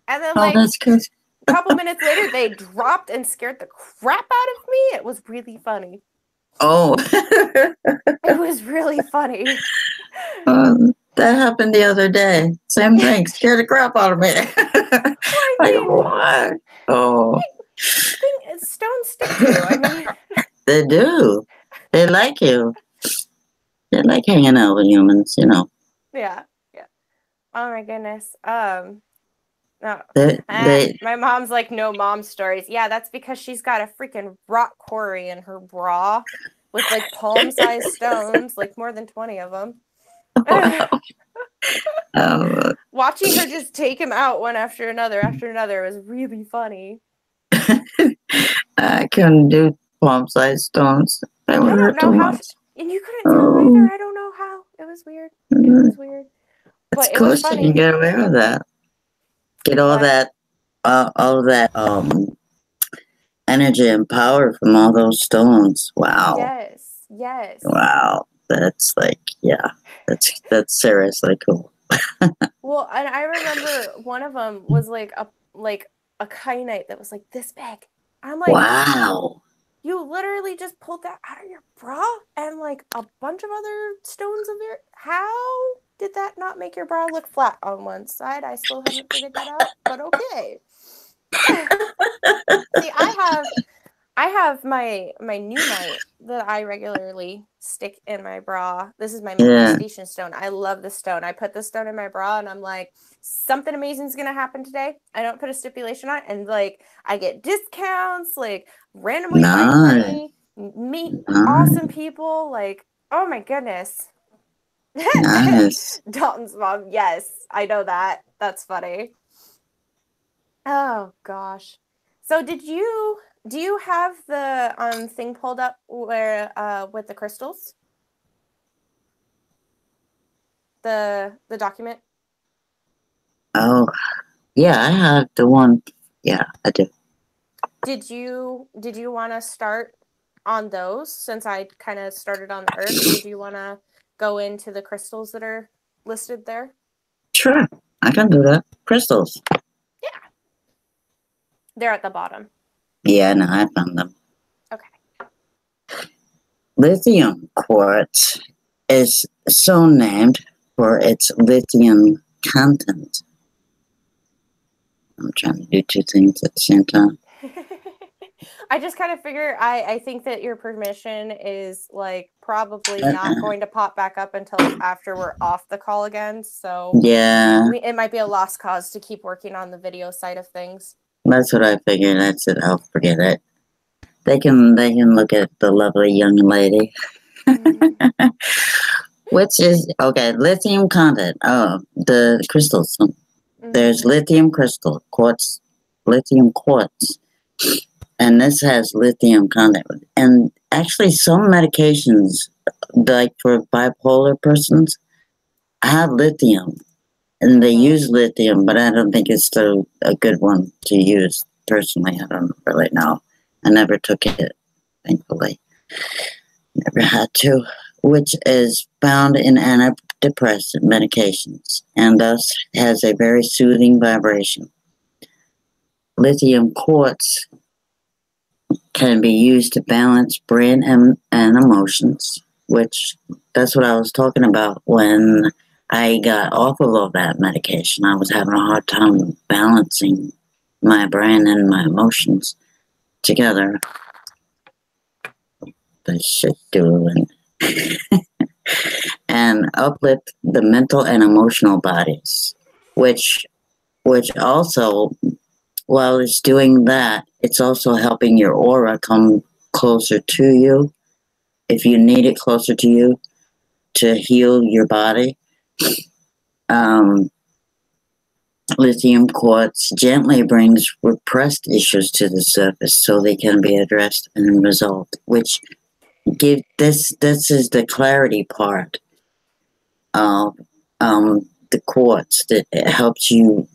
and then that's good. a couple minutes later, they dropped and scared the crap out of me. It was really funny. Oh. It was really funny. That happened the other day. Same thing. Scared the crap out of me. What? Oh. Stones stick to you. I mean, they do. They like you. They like hanging out with humans, Yeah. Oh my goodness. No. My mom's like, no mom stories. Yeah, that's because she's got a freaking rock quarry in her bra with like palm-sized stones, like more than 20 of them. Watching her just take them out one after another was really funny. I couldn't do palm-sized stones. I don't know how. And you couldn't tell either. I don't know how. It was weird. But it was funny. You get away with that. Get all that energy and power from all those stones. Wow. Yes. Wow. That's that's seriously cool. Well, and I remember one of them was like a kyanite that was like this big. I'm like, wow. You literally just pulled that out of your bra and like a bunch of other stones of your. How did that not make your bra look flat on one side? I still haven't figured that out, but okay. See, I have my Newmite that I regularly stick in my bra. This is my manifestation stone. I love this stone. I put this stone in my bra and I'm like, something amazing is going to happen today. I don't put a stipulation on it. And like, I get discounts, like randomly find money, meet awesome people. Like, oh my goodness. Nice. Dalton's mom. Yes, I know that. That's funny. Oh gosh. So do you have the thing pulled up where with the crystals? The document? Oh, yeah, I have the one. Yeah, I do. Did you want to start on those since I kind of started on the herbs? Did you want to go into the crystals that are listed there? Sure, I can do that. Crystals. Yeah. They're at the bottom. Yeah, no, I found them. Okay. Lithium quartz is so named for its lithium content. I'm trying to do two things at the same time. I just kind of figure I think that your permission is like probably not going to pop back up until after we're off the call again. So yeah, it might be a lost cause to keep working on the video side of things. That's what I figured. I said, I'll forget it. They can look at the lovely young lady. Mm-hmm. Which is, okay, lithium content. Oh, the crystals. Mm-hmm. There's lithium crystal, quartz, lithium quartz. And this has lithium content. And actually some medications, like for bipolar persons, have lithium. And they use lithium, but I don't think it's still a good one to use. Personally, I don't really know. I never took it, thankfully. Never had to. Which is found in antidepressant medications, and thus has a very soothing vibration. Lithium quartz can be used to balance brain and emotions, which that's what I was talking about when I got off of all that medication. I was having a hard time balancing my brain and my emotions together. The shit doing. And uplift the mental and emotional bodies, which also, while it's doing that, it's also helping your aura come closer to you if you need it closer to you to heal your body. Lithium quartz gently brings repressed issues to the surface so they can be addressed and resolved, which give this is the clarity part of the quartz that it helps you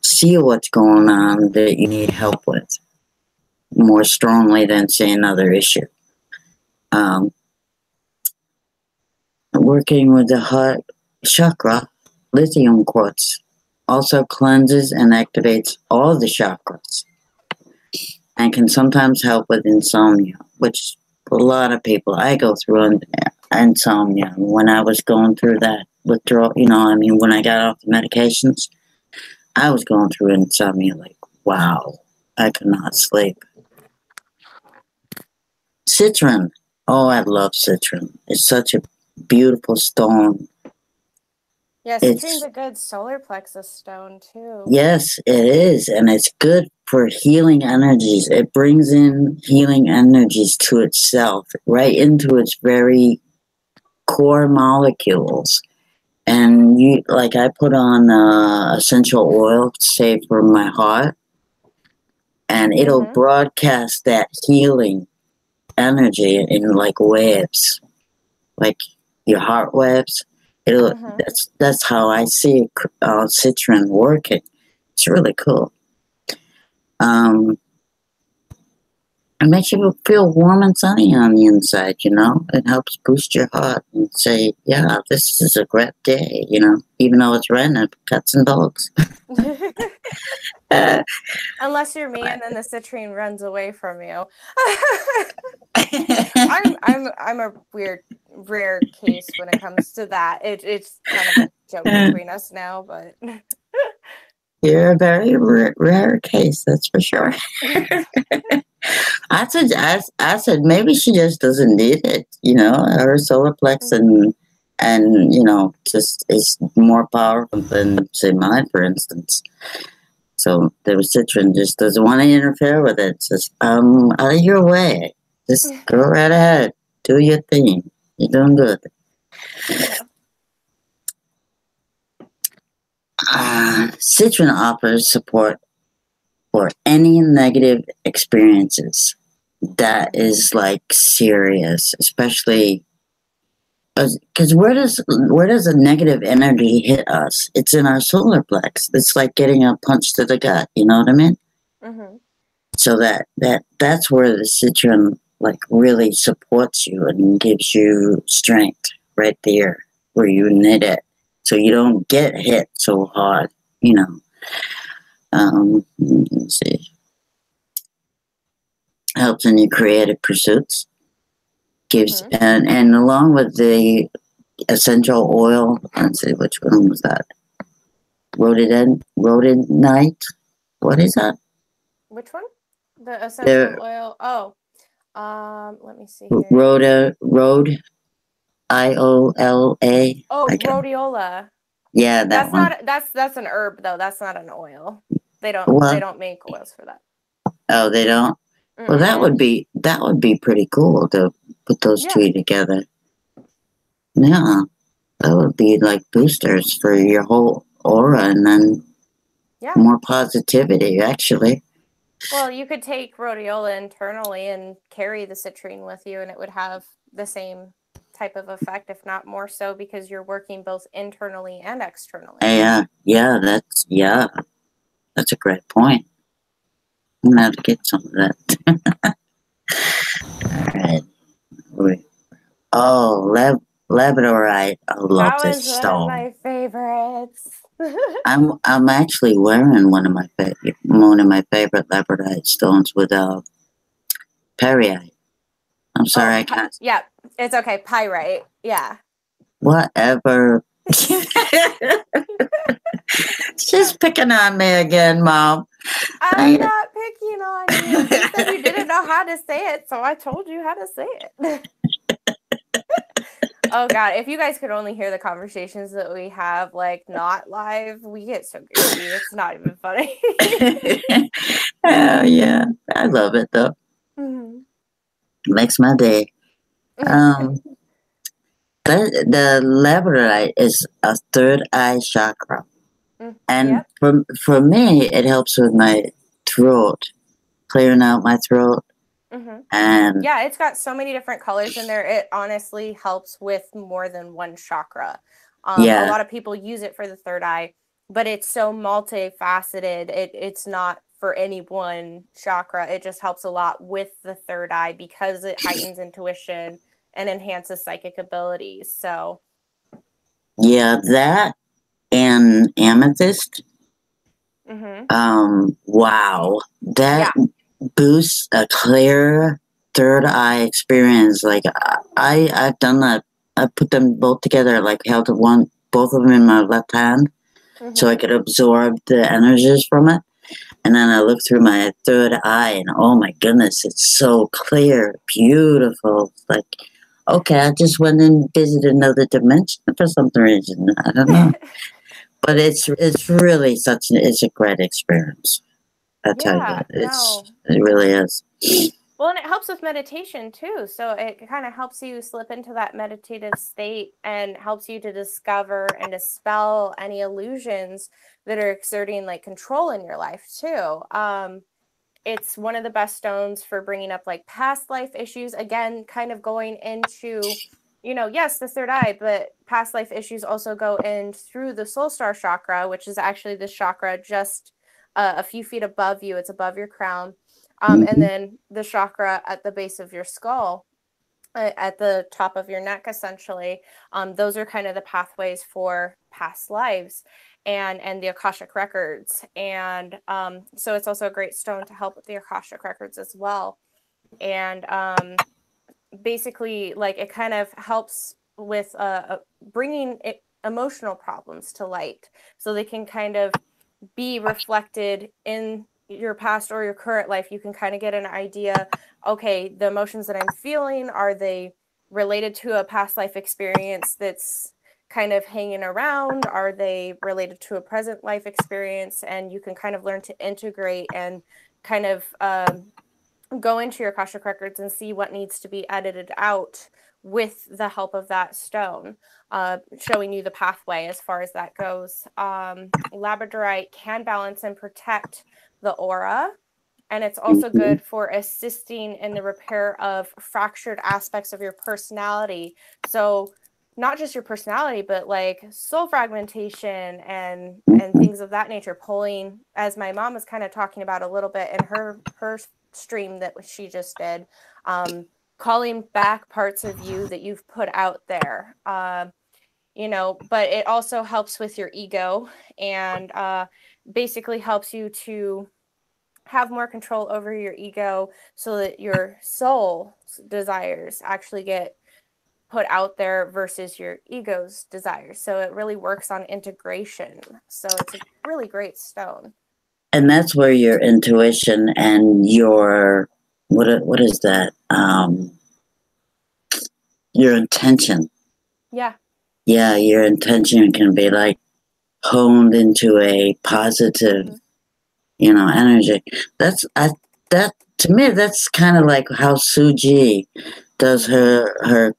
see what's going on that you need help with more strongly than, say, another issue. Working with the heart chakra, lithium quartz also cleanses and activates all the chakras and can sometimes help with insomnia, which a lot of people, I go through insomnia. When I was going through that withdrawal, when I got off the medications, I was going through insomnia like, wow, I could not sleep. Citron. Oh, I love citron. It's such a beautiful stone. Yeah, citron's a good solar plexus stone, too. Yes, it is. And it's good for healing energies. It brings in healing energies to itself, right into its very core molecules. And I put on essential oil, say, for my heart, and it'll broadcast that healing energy in like waves, like your heart waves. That's how I see citron working. It's really cool. It makes you feel warm and sunny on the inside, It helps boost your heart and say, yeah, this is a great day, even though it's raining, cats and dogs. Unless you're me and then the citron runs away from you. I'm a rare case when it comes to that. It's kind of a joke between us now, but you're a very rare case, that's for sure. I said maybe she just doesn't need it, her solar plex and just is more powerful than, say, mine, for instance. So the citron just doesn't want to interfere with it. It's just out of your way. Just go right ahead. Do your thing. You're doing good. Citron offers support for any negative experiences that is like serious, especially because where does a negative energy hit us? It's in our solar plex. It's like getting a punch to the gut. You know what I mean? So that's where the citron really supports you and gives you strength right there where you need it, so you don't get hit so hard. Let's see. Helps in your creative pursuits. Gives and along with the essential oil. Let's see, which one was that? Rhodonite. What is that? Which one? The essential oil. Oh, let me see here. Rhode. IOLA. Oh, rhodiola. Yeah, that's one. That's an herb though. That's not an oil. They don't make oils for that. Oh, they don't. Well, that would be pretty cool to put those two together. Yeah, that would be like boosters for your whole aura, and then more positivity. Actually. Well, you could take rhodiola internally and carry the citrine with you, and it would have the same type of effect, if not more so, because you're working both internally and externally. That's a great point. I'm gonna have to get some of that. All right. Oh, labradorite. I love this stone. That was one of my favorites. I'm actually wearing one of my favorite labradorite stones with perrite. I I'm sorry, I can't. Yeah, it's okay. Pyrite. Yeah. Whatever. She's picking on me again, Mom. I'm not picking on you. You said you didn't know how to say it, so I told you how to say it. Oh God, if you guys could only hear the conversations that we have, like not live, we get so goofy. It's not even funny. Oh, yeah. I love it, though. Mhm. Makes my day. The labradorite is a third eye chakra. And Yep. for me, it helps with my throat, clearing out my throat. And Yeah, it's got so many different colors in there. It honestly helps with more than one chakra. A yeah, lot of people use it for the third eye, but it's so multifaceted. It's not for any one chakra. It just helps a lot with the third eye because it heightens intuition and enhances psychic abilities. So yeah, that and amethyst. Wow, that boosts a clear third eye experience. Like I've done that. I put them both together, like held both of them in my left hand, so I could absorb the energies from it. And then I look through my third eye, and oh my goodness, it's so clear, beautiful. It's like, okay, I just went and visited another dimension for some reason. I don't know, but it's really it's a great experience. I tell you, it really is. Well, and it helps with meditation too. So it kind of helps you slip into that meditative state and helps you to discover and dispel any illusions that are exerting like control in your life too. It's one of the best stones for bringing up like past life issues. Again, kind of going into, yes, the third eye, but past life issues also go in through the soul star chakra, which is actually the chakra just a few feet above you. It's above your crown. And then the chakra at the base of your skull, at the top of your neck, essentially. Those are kind of the pathways for past lives and the Akashic records. And so it's also a great stone to help with the Akashic records as well. And basically, like, it kind of helps with bringing emotional problems to light so they can kind of be reflected in your past or your current life. You can kind of get an idea, okay, the emotions that I'm feeling, are they related to a past life experience that's kind of hanging around? Are they related to a present life experience? And you can kind of learn to integrate and kind of go into your Akashic records and see what needs to be edited out with the help of that stone, showing you the pathway as far as that goes. Labradorite can balance and protect the aura, and it's also good for assisting in the repair of fractured aspects of your personality. So not just your personality, but like soul fragmentation and things of that nature, pulling, as my mom was kind of talking about a little bit in her stream that she just did, calling back parts of you that you've put out there, but it also helps with your ego and basically helps you to have more control over your ego so that your soul desires actually get put out there versus your ego's desires. So it really works on integration. So it's a really great stone. And that's where your intuition and your what is that? Your intention. Yeah. Yeah, your intention can be like honed into a positive, energy. That to me, that's kind of like how Suji does her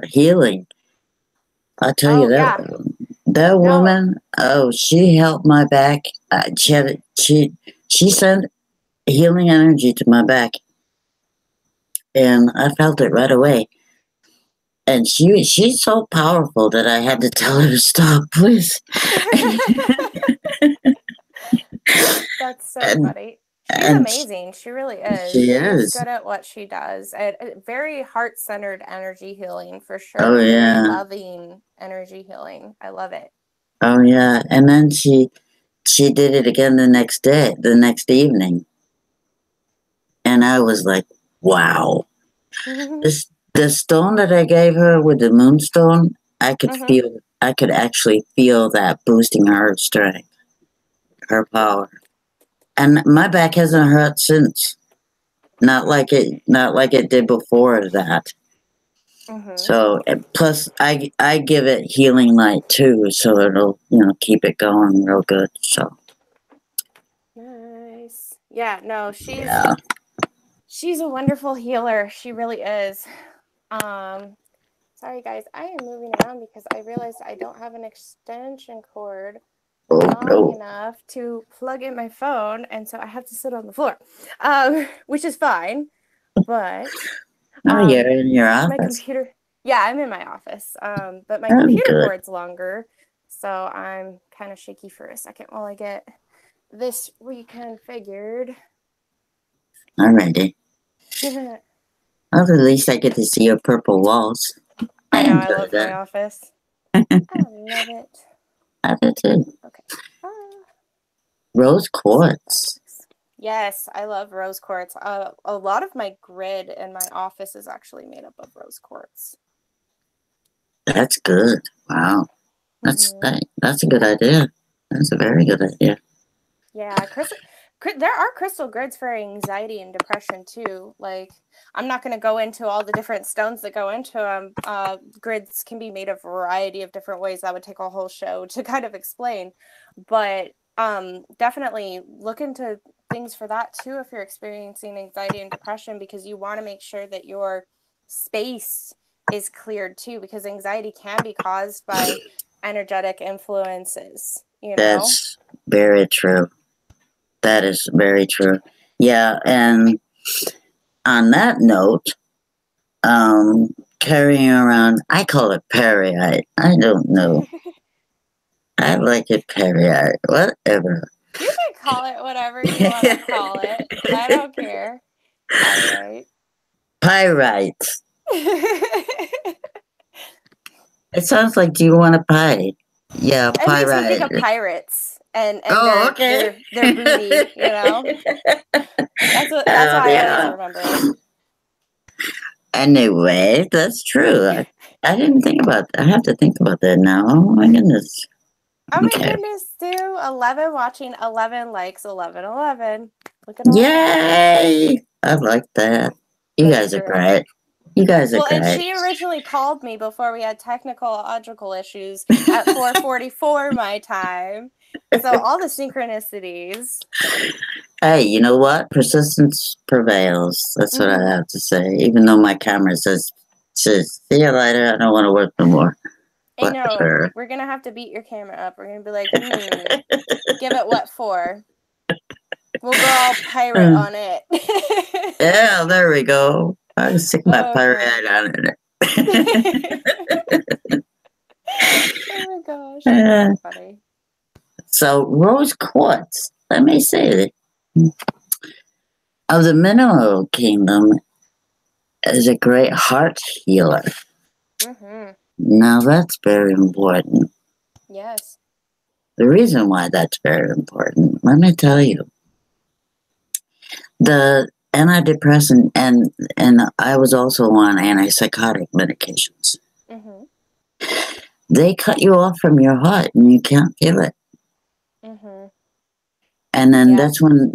healing. I tell you that woman. Oh, she helped my back. She sent healing energy to my back, and I felt it right away. And she's so powerful that I had to tell her to stop, please. That's so funny. She's amazing. She really is. She's good at what she does. Very heart-centered energy healing for sure. Oh, yeah. Very loving energy healing. I love it. Oh yeah. And then she did it again the next evening. And I was like, wow. The stone that I gave her with the moonstone, I Mhm. could actually feel that boosting her strength, her power. And my back hasn't hurt since. Not like it did before that. Mhm. So plus I give it healing light too, so it'll keep it going real good. So Nice. Yeah, no, yeah. she's a wonderful healer. She really is. Sorry guys, I am moving around because I realized I don't have an extension cord Oh long no. enough to plug in my phone, and so I have to sit on the floor, which is fine. But Oh, you're um, in your my office. computer, yeah, I'm in my office, but my Oh, computer good. cord's longer, so I'm kind of shaky for a second while I get this reconfigured. Alrighty. I Well, at least I get to see your purple walls. I know, I enjoy love my that. office. I love it. I do too. Okay. Ah. Rose quartz. Settings. Yes, I love rose quartz. A lot of my grid in my office is actually made up of rose quartz. That's good. Wow. Mm-hmm. That's a good idea. That's a very good idea. Yeah, there are crystal grids for anxiety and depression too. Like, I'm not going to go into all the different stones that go into them. Grids can be made a variety of different ways. That would take a whole show to kind of explain. But definitely look into things for that too if you're experiencing anxiety and depression, because you want to make sure that your space is cleared too, because anxiety can be caused by energetic influences, you know? That's very true. That is very true. Yeah, and on that note, carrying around, I call it perrite. I don't know. I like it perrite. Whatever. You can call it whatever you want to call it. I don't care. Pyrite. Pyrite. It sounds like, do you want a pie? Yeah, It makes me think pyrite. of pirates and Oh, their okay. their booty, you know? That's Oh, how I always yeah. remember it. Anyway, that's true. I didn't think about that. I have to think about that now. Oh, my goodness. Oh my Okay. goodness, Sue. 11 watching, 11 likes, 11, 11. Look at all that. Yay! I like that. You That's guys are great. great. You guys are Well, and great. she originally called me before we had technological issues at 4:44 my time. So all the synchronicities. Hey, you know what? Persistence prevails. That's what I have to say. Even though my camera says see you later, I don't want to work no more. I know. Whatever. We're gonna have to beat your camera up. We're gonna be like, give it what for? We'll go all pirate on it. Yeah, there we go. I can stick my Oh pirate gosh. on it. Oh my gosh, that's Uh, so funny. so rose quartz, let me say that of the mineral kingdom is a great heart healer. Mm-hmm. Now that's very important. Yes. The reason why that's very important, let me tell you. The antidepressant and I was also on antipsychotic medications. Mm-hmm. They cut you off from your heart and you can't feel it. Mm-hmm. And then Yeah.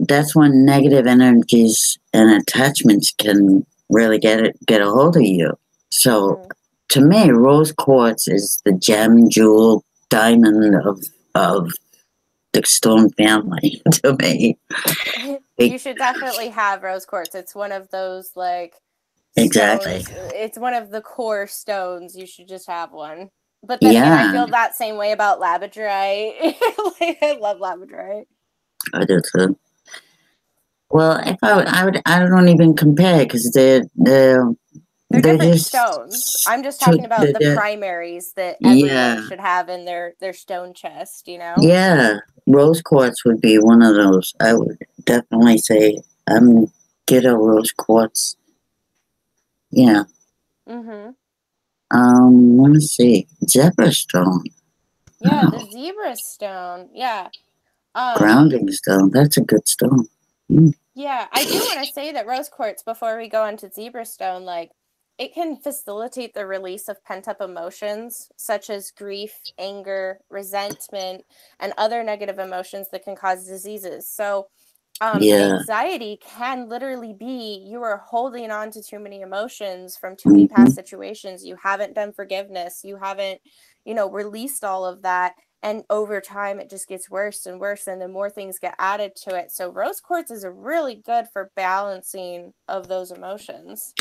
that's when negative energies and attachments can really get a hold of you. So Mm-hmm. to me, rose quartz is the gem, jewel, diamond of the stone family. To me, You should definitely have rose quartz. It's one of those like exactly. stones. It's one of the core stones. You should just have one. But then again, I Yeah, feel that same way about labradorite. Like, I love labradorite. I do too. Well, if I don't even compare because They're they're different just stones. I'm just talking about the primaries that everyone yeah. should have in their stone chest, you know? Yeah, rose quartz would be one of those. I would definitely say, get a rose quartz. Yeah. Mm-hmm. Let me see. Zebra stone. Yeah, the Oh, zebra stone. Yeah. Um, grounding stone. That's a good stone. Mm. yeah, I do want to say that rose quartz, before we go into zebra stone, like it can facilitate the release of pent-up emotions such as grief, anger, resentment, and other negative emotions that can cause diseases. So anxiety can literally be you are holding on to too many emotions from too many past situations. You haven't done forgiveness. You haven't, released all of that. And over time, it just gets worse and worse. And then more things get added to it. So rose quartz is really good for balancing of those emotions.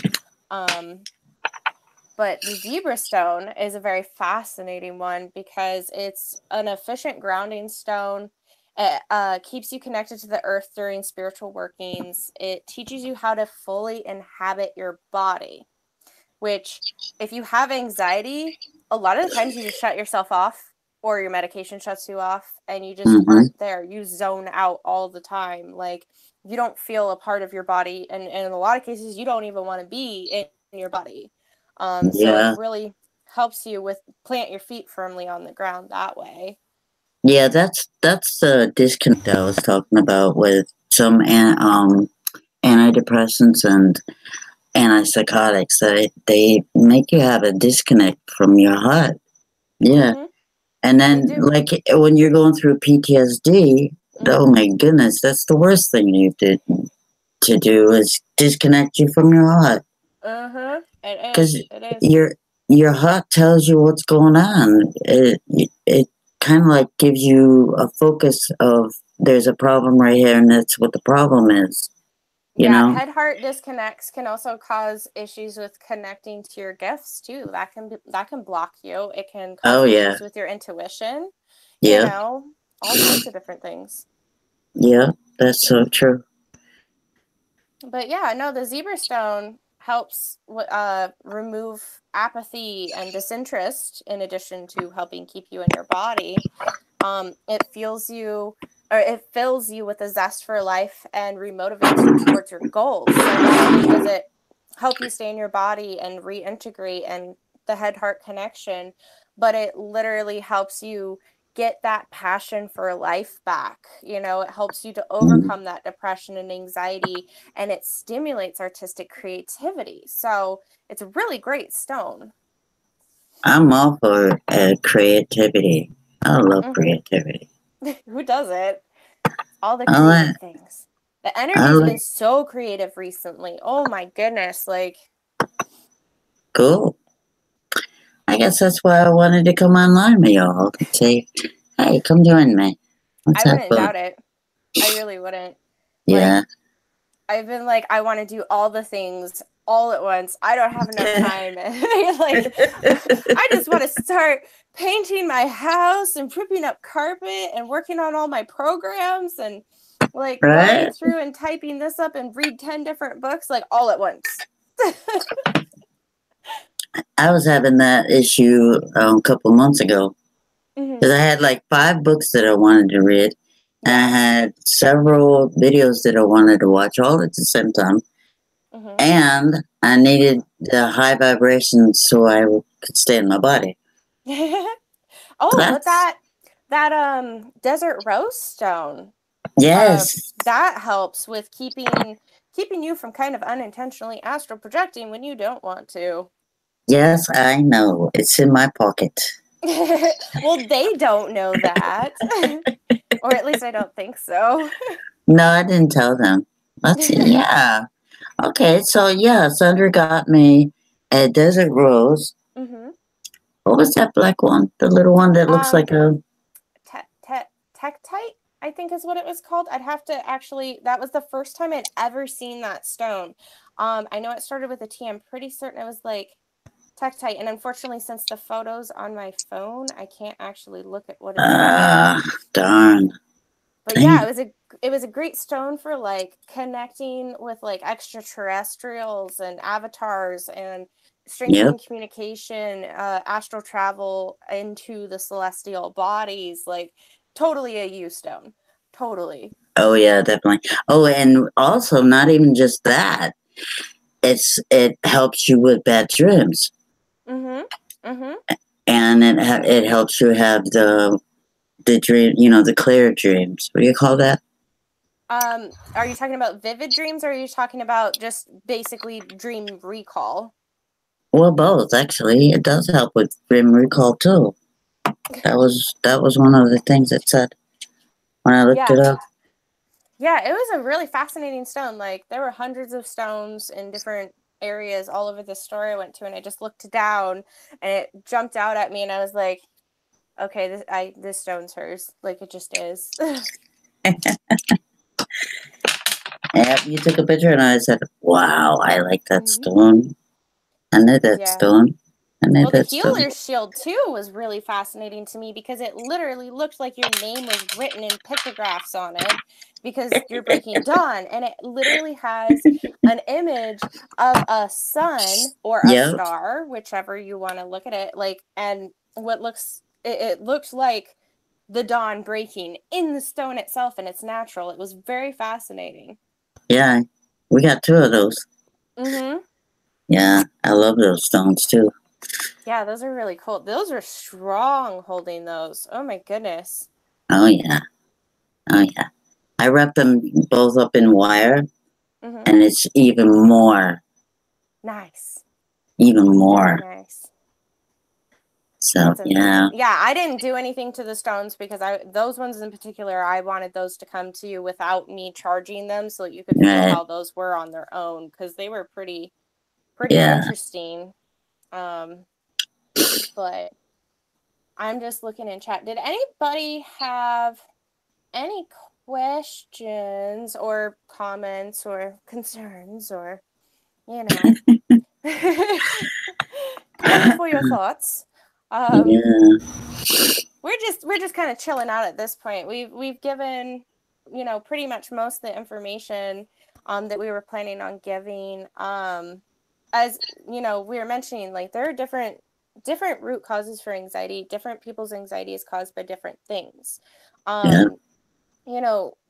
But the zebra stone is a very fascinating one because it's an efficient grounding stone. It keeps you connected to the earth during spiritual workings. It teaches you how to fully inhabit your body, which if you have anxiety, a lot of the times you just shut yourself off or your medication shuts you off and you just aren't there. You zone out all the time. Like you don't feel a part of your body. And in a lot of cases, you don't even want to be in your body. So it really helps you with plant your feet firmly on the ground that way. Yeah, that's the disconnect I was talking about with some antidepressants and antipsychotics. They make you have a disconnect from your heart. Yeah. And then, like, when you're going through PTSD, oh my goodness, that's the worst thing you did to do is disconnect you from your heart. Because your heart tells you what's going on. It kind of like gives you a focus of there's a problem right here, and that's what the problem is. You know? Head-heart disconnects can also cause issues with connecting to your gifts too. That can block you. It can cause issues with your intuition. You know, all sorts of different things. Yeah, that's so true. But yeah, no, the zebra stone helps remove apathy and disinterest in addition to helping keep you in your body. It fills you with a zest for life and remotivates you towards your goals. So not only does it help you stay in your body and reintegrate and the head-heart connection, but it literally helps you get that passion for life back. It helps you to overcome that depression and anxiety, and it stimulates artistic creativity. So it's a really great stone. I'm all for creativity. I love creativity. Who doesn't? All the creative things. The energy's been so creative recently. Oh my goodness. Cool. I guess that's why I wanted to come online with y'all to say, hey, come join me. I wouldn't doubt it. I really wouldn't. Yeah. I've been I want to do all the things all at once. I don't have enough time. I just want to start painting my house and prepping up carpet and working on all my programs and going through and typing this up and read 10 different books all at once. I was having that issue a couple months ago because I had 5 books that I wanted to read. And I had several videos that I wanted to watch all at the same time. And I needed the high vibrations so I could stay in my body. But that desert rose stone. Yes. That helps with keeping you from kind of unintentionally astral projecting when you don't want to. Yes, I know. It's in my pocket. Well, they don't know that. Or at least I don't think so. No, I didn't tell them. Let's see. Yeah. Okay, so Sandra got me a desert rose. What was that black one? The little one that looks like a... Tektite, I think is what it was called. I'd have to actually... That was the first time I'd ever seen that stone. I know it started with a T. I'm pretty certain it was Tektite. And unfortunately, since the photo's on my phone, I can't actually look at what it's called. Darn. But yeah, it was a great stone for connecting with extraterrestrials and avatars and strengthening communication, astral travel into the celestial bodies. Totally a U stone. Totally. Oh yeah, definitely. Oh, and also not even just that. It helps you with bad dreams. And it helps you have the dream, the clear dreams. What do you call that? Are you talking about vivid dreams or are you talking about just basically dream recall? Well, both actually. It does help with dream recall too. That was one of the things it said when I looked it up. Yeah, it was a really fascinating stone. Like there were hundreds of stones in different areas all over the store I went to, and I just looked down and it jumped out at me and I was like, okay, this stone's hers. Like it just is. Yeah, you took a picture and I said, "Wow, I like that stone. I need that stone. I need Well, the that stone." healer's shield too was really fascinating to me because it literally looked like your name was written in pictographs on it because you're breaking dawn, and it literally has an image of a sun or a Yep. star, whichever you want to look at it, like, and what looks it looked like the dawn breaking in the stone itself, and it's natural. It was very fascinating. Yeah, we got two of those. Mm-hmm. Yeah, I love those stones too. Yeah, those are really cool. Those are strong holding those. Oh my goodness. Oh yeah, oh yeah. I wrap them both up in wire, and it's even more. Nice. Even more. Very nice. So That's amazing. yeah. Yeah, I didn't do anything to the stones because those ones in particular, I wanted those to come to you without me charging them, so that you could feel how those were on their own, because they were pretty interesting. But I'm just looking in chat. Did anybody have any questions or comments or concerns, or wonderful your thoughts? We're just kind of chilling out at this point. We've given, pretty much most of the information that we were planning on giving. As we were mentioning, like there are different root causes for anxiety. Different people's anxiety is caused by different things.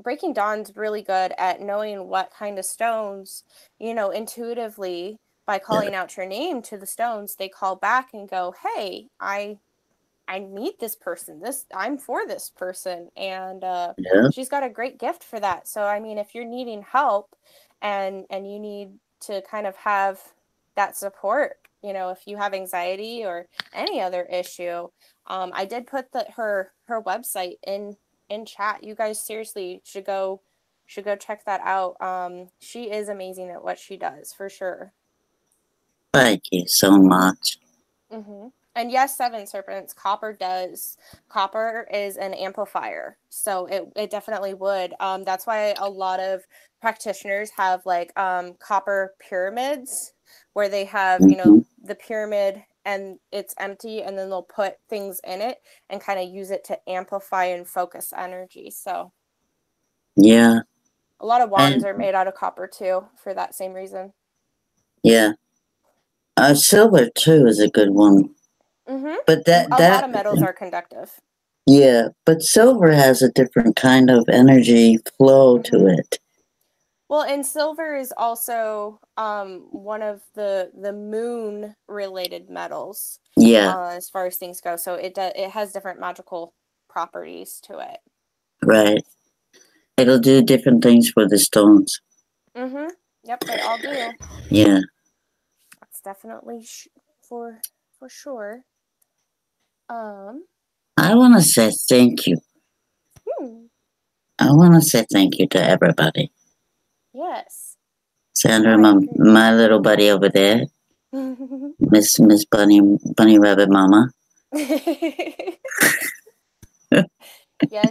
Breaking Dawn's really good at knowing what kind of stones, intuitively, by calling out your name to the stones, they call back and go, hey, I need this person. I'm for this person. And she's got a great gift for that. So, I mean, if you're needing help and you need to kind of have that support, if you have anxiety or any other issue, I did put her website in chat. You guys seriously should go check that out. She is amazing at what she does, for sure. Thank you so much. And yes, Seven Serpents, copper is an amplifier, so it definitely would. That's why a lot of practitioners have like copper pyramids, where they have the pyramid and it's empty, and then they'll put things in it and kind of use it to amplify and focus energy. So yeah, a lot of wands are made out of copper too, for that same reason. Yeah, silver too is a good one. But a lot of metals are conductive. Yeah, but silver has a different kind of energy flow to it. Well, and silver is also one of the moon related metals. Yeah. As far as things go, so it has different magical properties to it. Right. It'll do different things for the stones. Yep, they all do. Yeah. That's definitely for sure. I want to say thank you. I want to say thank you to everybody. Yes. Sandra, my little buddy over there. Miss Bunny Rabbit Mama. Yes,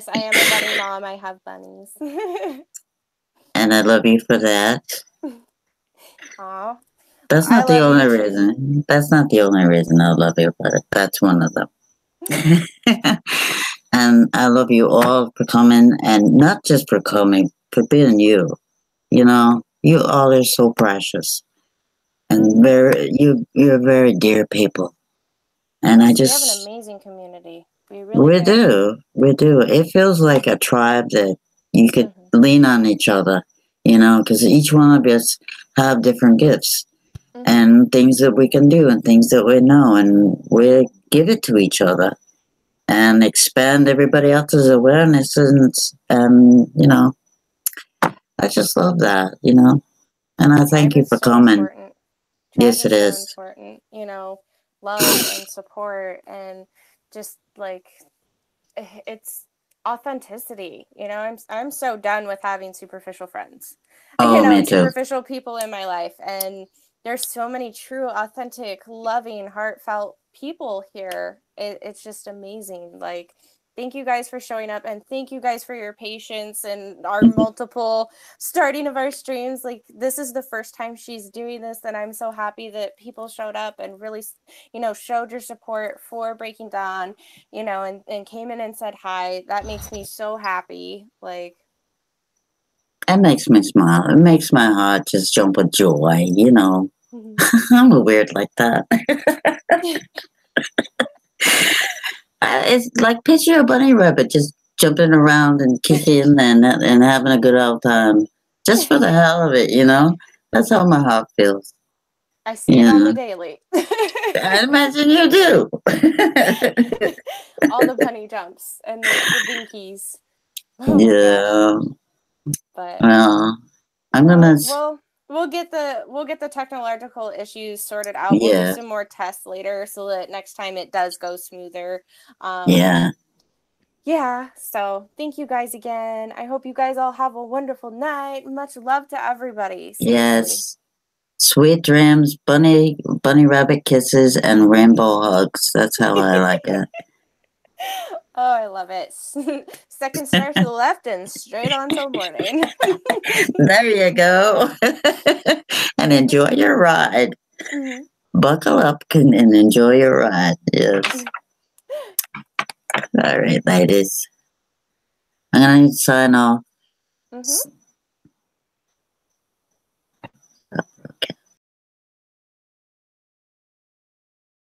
I am a bunny mom. I have bunnies. And I love you for that. Aw. That's not the only reason. That's not the only reason I love you, but that's one of them. And I love you all for coming, and not just for coming, for being you. You all are so precious, and you're very dear people. And we have an amazing community. We do. It feels like a tribe that you could lean on each other, because each one of us have different gifts and things that we can do and things that we know, and we give it to each other and expand everybody else's awareness. And I just love that, and I thank you for coming. Yes, it is so is. important, love and support, and just like it's authenticity. I'm so done with having superficial friends, Oh, me and too. superficial people in my life. And there's so many true, authentic, loving, heartfelt people here. It's just amazing. Like, thank you guys for showing up, and thank you guys for your patience and our multiple starting of our streams. Like, this is the first time she's doing this, and I'm so happy that people showed up and really, showed your support for Breaking Dawn, and came in and said hi. That makes me so happy. Like, That makes me smile. It makes my heart just jump with joy, I'm a weird like that. It's like picture a bunny rabbit just jumping around and kicking and having a good old time. Just for the hell of it, That's how my heart feels. I see it on the daily. I imagine you do. All the bunny jumps and the binkies. Oh my Yeah. gosh. But Well, I'm gonna. we'll get the technological issues sorted out. We'll do Yeah. some more tests later so that next time it does go smoother. Yeah. Yeah, so thank you guys again. I hope you guys all have a wonderful night. Much love to everybody. Seriously. Yes. Sweet dreams, bunny rabbit kisses, and rainbow hugs. That's how I like it. Oh, I love it. Second star to the left and straight on till morning. There you go. And enjoy your ride. Mm-hmm. Buckle up and enjoy your ride. Yes. All right, ladies. I'm going to sign off. Mm-hmm.